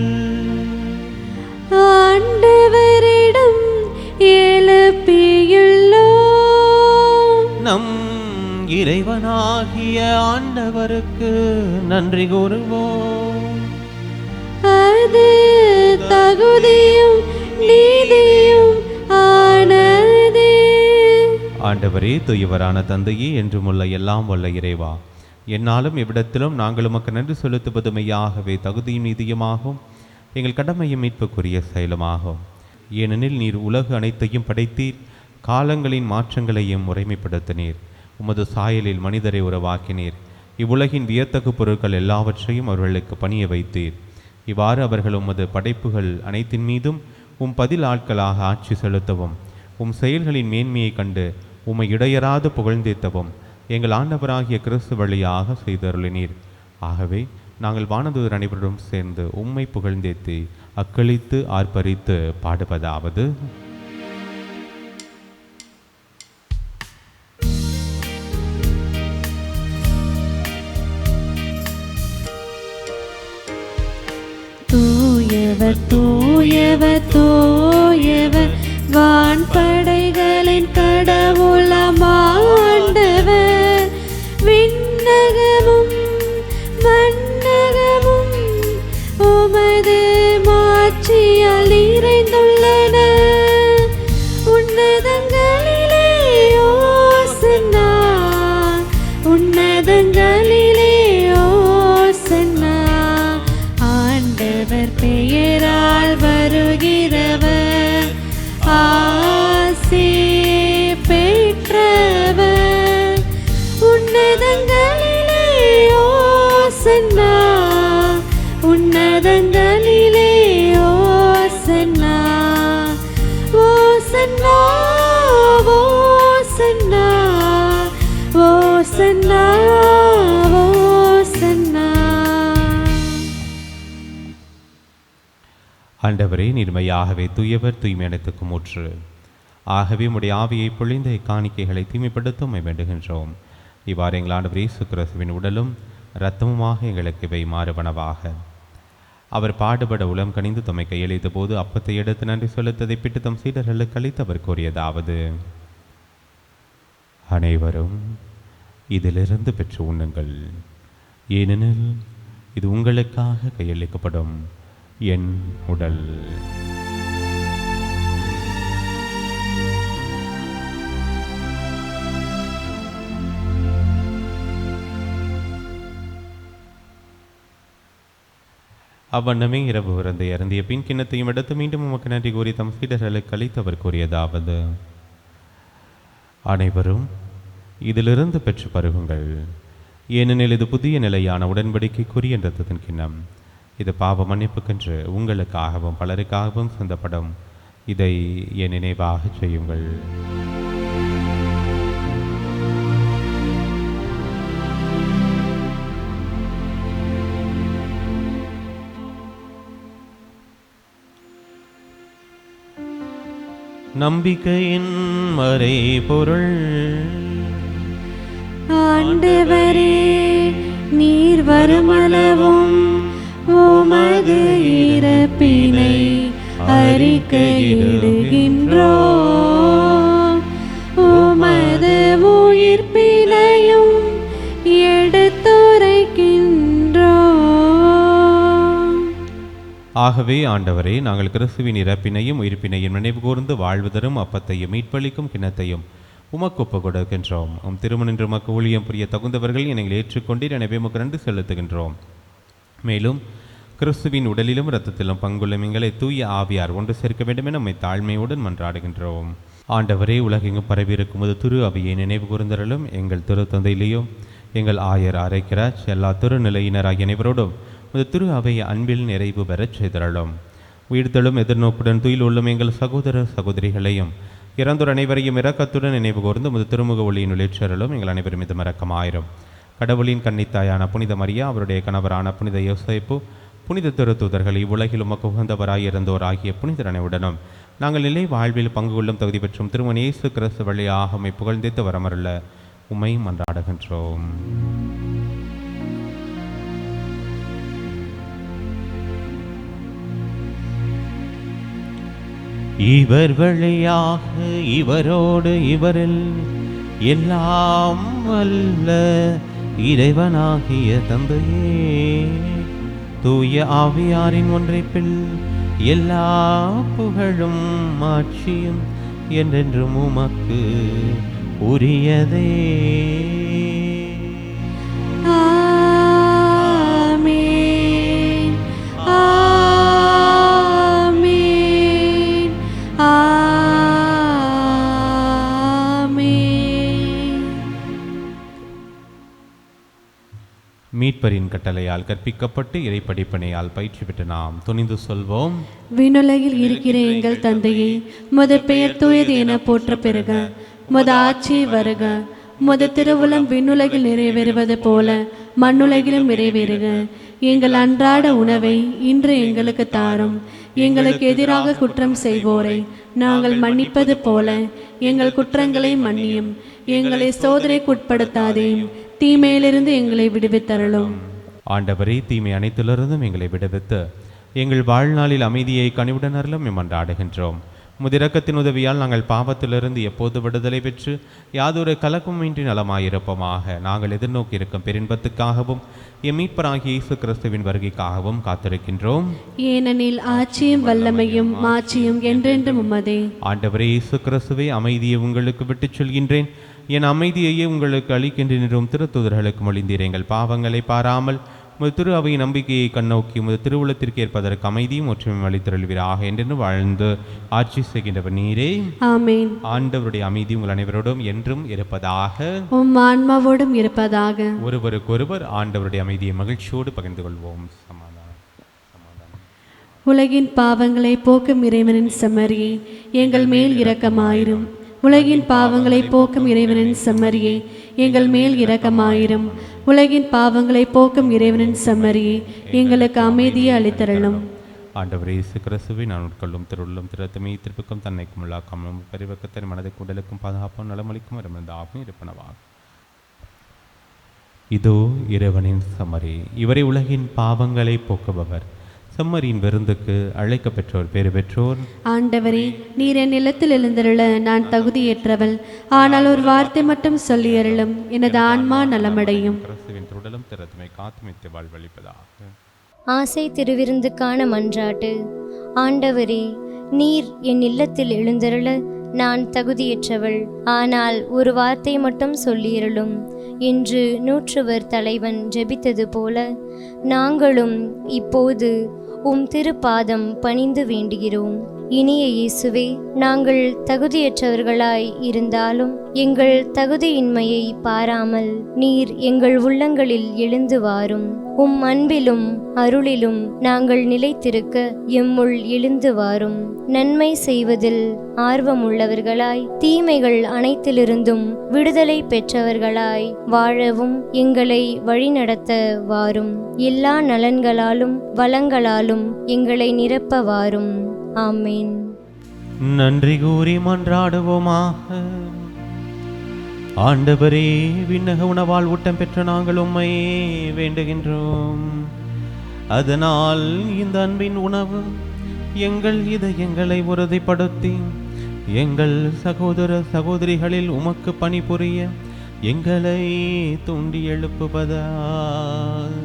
ஆண்டவரிடம் எழுப்பியுள்ளோம். நம் இறைவனாகிய ஆண்டவருக்கு நன்றி கூறுவோம். அது தகுதியும் நீதியும் ஆனது. ஆண்டவரே, தூயவரான தந்தையே, என்றுமுள்ள எல்லாம் வல்ல இறைவா, என்னாலும் இவ்விடத்திலும் நாங்கள் உமக்கு நன்றி செலுத்துவது மெய்யாகவே தகுதியும் நீதியுமாகும், எங்கள் கடமையும் மீட்புக்குரிய செயலுமாகும். ஏனெனில் நீர் உலகு அனைத்தையும் படைத்தீர், காலங்களின் மாற்றங்களையும் முறைமைப்படுத்தினீர். உமது சாயலில் மனிதரை உருவாக்கினீர். இவ்வுலகின் வியத்தகு பொருட்கள் எல்லாவற்றையும் அவர்களுக்கு பணிய வைத்தீர். இவ்வாறு அவர்கள் உமது படைப்புகள் அனைத்தின் மீதும் உம் பதில் ஆட்களாக ஆட்சி செலுத்தவும், உம் செயல்களின் மேன்மையை கண்டு உம்மை இடையராது புகழ்ந்தேத்தவும் எங்கள் ஆண்டவராகிய கிறிஸ்து வழியாக செய்தருளினீர். ஆகவே நாங்கள் வானதூதர் அனைவரும் சேர்ந்து உம்மை புகழ்ந்தேத்தி அக்களித்து ஆர்ப்பரித்து பாடுவதாவது: தூயவர் தூயவர் தூயவர் வான்படைகளின் கடவுளமாண்டவர். விண்ணகமும் மண்ணகமும் உமது மாட்சியால் நிறைந்துள்ளன. உன்னதங்களிலே ஓசன்னா, உன்னதங்களிலே ஓசன்னா. ஆண்டவர் பெயரால் வருகிறவர் ஆசி பெற்றவர். உன்னதங்களிலே ஓசன்னா, உன்னதங்களிலே ஓசன்னா. ஓசன்னா ஓசன்னா ஓசன்னா ஓசன்னா. ஆண்டவரே, நீர்மையாகவே தூயவர், தூய்மை அனைத்துக்கும் ஊற்று. ஆகவே உம்முடைய ஆவியை பொழிந்த இக்காணிக்கைகளை தூய்மைப்படுத்த உம்மை வேண்டுகின்றோம். இவ்வாறு எங்கள் ஆண்டவர் இயேசு கிறிஸ்துவின் உடலும் இரத்தமுமாக எங்களுக்கு இவை மாறுபனவாக. அவர் பாடுபட உளம் கனிந்து தம்மை கையளித்த போது அப்பத்தை எடுத்து நன்றி செலுத்ததை பிட்டு தம் சீடர்களுக்கு அளித்து அவர் கூறியதாவது: அனைவரும் இதிலிருந்து பெற்று உண்ணுங்கள், ஏனெனில் இது உங்களுக்காக கையளிக்கப்படும் என் உடல். அவ்வண்ணமே இரவு விருந்தை அருந்திய பின் கிண்ணத்தையும் எடுத்து மீண்டும் உமக்கு நன்றி கூறி தம் சீடர்களுக்கு அளித்து அவர் கூறியதாவது: அனைவரும் இதிலிருந்து பெற்று பருகுங்கள், ஏனெனில் இது புதிய நிலையான உடன்படிக்கைக்குரிய இரத்தத்தின் கிண்ணம். இது பாவ மன்னிப்புக்கென்று உங்களுக்காகவும் பலருக்காகவும் சிந்தப்படும். இதை என் நினைவாக செய்யுங்கள். நம்பிக்கையின் மறைபொருள். ஆண்டவரே, நீர் வருமளவும் உமது இறப்பினை அறிக்கையிடுகின்றோம், உமது உயிர்ப்பினையும் எடுத்துரைக்கின்றோம். ஆகவே ஆண்டவரே, நாங்கள் கிறிஸ்துவின் இறப்பினையும் உயிர்ப்பினையும் நினைவு கூர்ந்து வாழ்வு தரும் அப்பத்தையும் மீட்பளிக்கும் கிண்ணத்தையும் உமக்கு ஒப்புக் கொடுக்கின்றோம். உம் திருமணன்று உமக்கு ஊழியம் புரிய தகுந்தவர்கள் எங்களை ஏற்றுக்கொண்டீர், எனவே உமக்கு நன்றி செலுத்துகின்றோம். மேலும் கிறிஸ்துவின் உடலிலும் இரத்தத்திலும் பங்குள்ள எங்களை தூய ஆவியார் ஒன்று சேர்க்க வேண்டும் என நம்மை தாழ்மையுடன் மன்றாடுகின்றோம். ஆண்டவரே, உலகெங்கும் பரவியிருக்கும் ஒரு திரு அவையை நினைவு கூர்ந்தருளும். எங்கள் திரு தந்தையிலேயும் எங்கள் ஆயர் அரைக்கிறாச் எல்லா திருநிலையினர் ஆகிய அனைவரோடும் ஒரு திரு அவையை அன்பில் நிறைவு பெறச் செய்தருளும். உயிர்த்தெழும் எதிர்நோக்குடன் துயில் உள்ளும் எங்கள் சகோதர சகோதரிகளையும் இறந்தோர் அனைவரையும் இரக்கத்துடன் நினைவு கூர்ந்து முது திருமுக ஒளியின் உழைச்சரலும் எங்கள் அனைவரும் இது மறக்கமாயிரும். கடவுளின் கன்னித்தாயான புனித மரியா, அவருடைய கணவரான புனித யோசேப்பு, புனித திருத்தூதர்கள், இவ்வுலகில் உமக்கு உகந்தவராய் இருந்தோர் ஆகிய புனிதர் அனைவருடனும் நாங்கள் நிலை வாழ்வில் பங்கு கொள்ளும் தகுதி பெற்றும் திருமண இயேசு கிறிஸ்து வழியாக உம்மை புகழ்ந்தித்து வரமருள உம்மை மன்றாடுகின்றோம். இவர் வழியாக இவரோடு இவரில் எல்லாம் வல்ல இறைவனாகிய தந்தையே, தூய ஆவியாரின் ஒன்றைப்பில் எல்லா புகழும் ஆட்சியும் என்றென்றும் உமக்கு உரியதே. ஆமென். ஆமென். ஆமென். மீட்பரின் கட்டளையால் கற்பிக்கப்பட்டு இறைப்படிப்பனையால் பயிற்சி பெற்று நாம் துணிந்து சொல்வோம். விண்ணுலகில் இருக்கிற எங்கள் தந்தையே, உமது பெயர் தூயது என போற்ற பெறுக. உமது ஆட்சி வருக. உமது திருவுளம் விண்ணுலகில் நிறைவேறுவது போல மண்ணுலகிலும் நிறைவேறுக. எங்கள் அன்றாட உணவை இன்று எங்களுக்கு தாரும். எங்களுக்கு எதிராக குற்றம் செய்வோரை நாங்கள் மன்னிப்பது போல எங்கள் குற்றங்களை மன்னியும். எங்களை சோதனைக்குட்படுத்தாதேயும், தீமையிலிருந்து எங்களை விடுவித்தருளும். ஆண்டவரே, தீமை அனைத்திலிருந்தும் எங்களை விடுவித்து எங்கள் வாழ்நாளில் அமைதியை கனிவுடன் அருளும் எம்மாடுகின்றோம். முதிரக்கத்தின் உதவியால் நாங்கள் பாவத்திலிருந்து எப்போது விடுதலை பெற்று யாதொரு கலக்கமின்றி நலமாயிருப்போமாக. நாங்கள் எதிர்நோக்கி இருக்கும் பெரின்பத்துக்காகவும் எம் மீட்பராகிய இயேசு கிறிஸ்துவின் வருகைக்காகவும் காத்திருக்கின்றோம். ஏனெனில் ஆட்சியும் வல்லமையும் மாட்சியும் என்றென்றும் உம்மதே. ஆண்டவரே இயேசு கிறிஸ்துவே, அமைதியை உங்களுக்கு விட்டுச் சொல்கின்றேன், என் அமைதியையே உங்களுக்கு அளிக்கின்றேன். திருத்தூதர்களுக்கு மொழிந்தீர். எங்கள் பாவங்களை பாராமல் உமது திரு அவையின் நம்பிக்கையை கண்ணோக்கி உமது திருவுளத்திற்கு ஏற்பதற்கு அமைதியும் ஒற்றுமையும் அளித்தருள்வீராக என்று வாழ்ந்து ஆட்சி செய்கின்றவர் நீரே. ஆமென். ஆண்டவருடைய அமைதி உங்கள் அனைவரோடும் என்றும் இருப்பதாக. உம் ஆன்மாவோடும் இருப்பதாக. ஒருவருக்கொருவர் ஆண்டவருடைய அமைதியை மகிழ்ச்சியோடு பகிர்ந்து கொள்வோம். சமாதானம். உலகின் பாவங்களை போக்கும் இறைவனின் செம்மறியே, எங்கள் மேல் இரக்கமாயிரும். உலகின் பாவங்களை போக்கும் இறைவனின் செம்மறியே, எங்கள் மேல் இரக்கமாயிரும். உலகின் பாவங்களை போக்கும் இறைவனின் செம்மறியே, எங்களுக்கு அமைதியை அளித்தருளும். ஆண்டவரே இயேசு கிறிஸ்துவை நான் உட்கொள்ளும் திருள்ளும் திறத்துமே திருப்புக்கும் தன்னைக்கும் உள்ளாக்காமலும் பரிவக்கத்தின் மனதை உடலுக்கும் பாதுகாப்பும் நலமளிக்கும் இடமிருந்தாகவும் இருப்பனவாகும். இதோ இறைவனின் செம்மறி, இவரை உலகின் பாவங்களை போக்குபவர். செம்மறியின் விருந்துக்கு அழைக்க பெற்றோர் பேறு பெற்றோர். ஆண்டவரே, நீர் என் நிலத்தில் எழுந்தருள நான் தகுதியற்றவள். ஆனால் ஒரு வார்த்தை மட்டும் சொல்லி அருளும், எனது ஆன்மா நலமடையும். கிறிஸ்துவின் உடலும் திறத்துமை காத்துமித்து வாழ்வளிப்பதாக. ஆசை திருவிருந்துக்கான மன்றாட்டு. ஆண்டவரே, நீர் என் இல்லத்தில் எழுந்தருள நான் தகுதியற்றவள். ஆனால் ஒரு வார்த்தை மட்டும் சொல்லியருளும் என்று நூற்றுவர் தலைவன் ஜெபித்தது போல நாங்களும் இப்போது உம் திருப்பாதம் பணிந்து வேண்டுகிறோம். இனிய இயேசுவே, நாங்கள் தகுதியற்றவர்களாய் இருந்தாலும் எங்கள் தகுதியின்மையை பாராமல் நீர் எங்கள் உள்ளங்களில் எழுந்து வாரும். உம் அன்பிலும் அருளிலும் நாங்கள் நிலைத்திருக்க எம்முள் எழுந்து வாரும். நன்மை செய்வதில் ஆர்வமுள்ளவர்களாய் தீமைகள் அனைத்திலிருந்தும் விடுதலை பெற்றவர்களாய் வாழவும் எங்களை வழிநடத்த வாரும். எல்லா நலன்களாலும் வளங்களாலும் எங்களை நிரப்ப வாரும். ஆமேன். நன்றி கூறி மன்றாடுவோமாக. ஆண்டவரே, விண்ணக உணவால் ஊட்டம் பெற்ற நாங்கள் உம்மை வேண்டுகின்றோம். அதனால் இந்த அன்பின் உணவு எங்கள் இதயங்களை உறுதிப்படுத்தி எங்கள் சகோதர சகோதரிகளில் உமக்கு பணிபுரிய எங்களை தூண்டி எழுப்புவதால்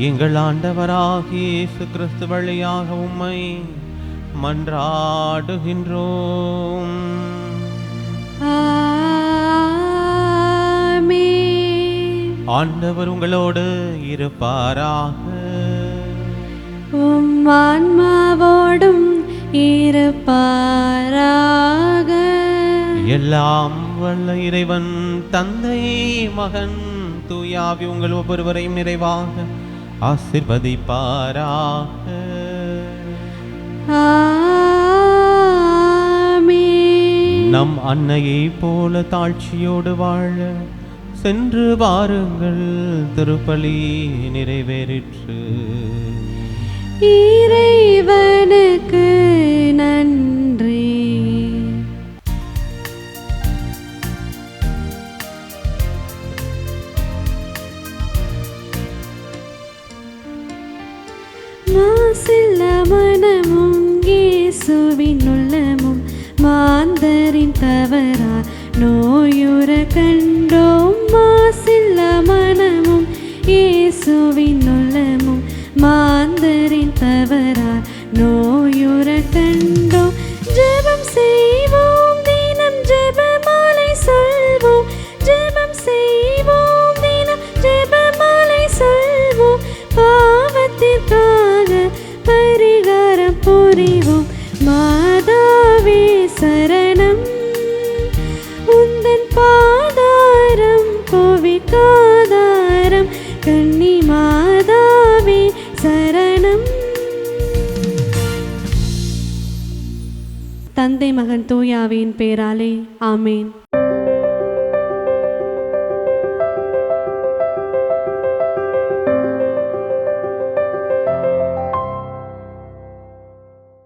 எங்கள் ஆண்டவராகிய இயேசு கிறிஸ்து வழியாக உம்மை மன்றாடுகின்றோம். ஆமென். ஆண்டவர் உங்களோடு இருப்பாராக. உம் ஆன்மாவோடும் இருப்பாராக. எல்லாம் வல்ல இறைவன் தந்தை மகன் தூயாவி உங்கள் ஒவ்வொருவரையும் நிறைவாக ஆசிர்வதிப்பாராக. ஆமென். நம் அன்னையை போல தாழ்ச்சியோடு வாழ சென்று வாருங்கள், திருப்பலி நிறைவேறிற்று. இறைவனுக்கு நன்றி. மாசில்ல மனமும் இயேசுவின் உள்ளமும் மாந்தரின் தவறா நோயுற கண்டோம். மாசில்ல மனமும் இயேசுவின் உள்ளமும் மாந்தரின் தவறா நோயுற கண்டோம். ஜெபம் செய்வோம் தினம் ஜெபமாலை சொல்வோம். ஜெபம் செய்வோம் தினம் ஜெபமாலை சொல்வோம். பாவத்திற்காக பரிகாரம் புரிவோம். மாதாவே சரணம், உந்தன் பாதாரம் கோவிக்காதாரம். கன்னி மாதாவே சரணம். தந்தை மகன் தூயாவின் பேராலே ஆமேன்.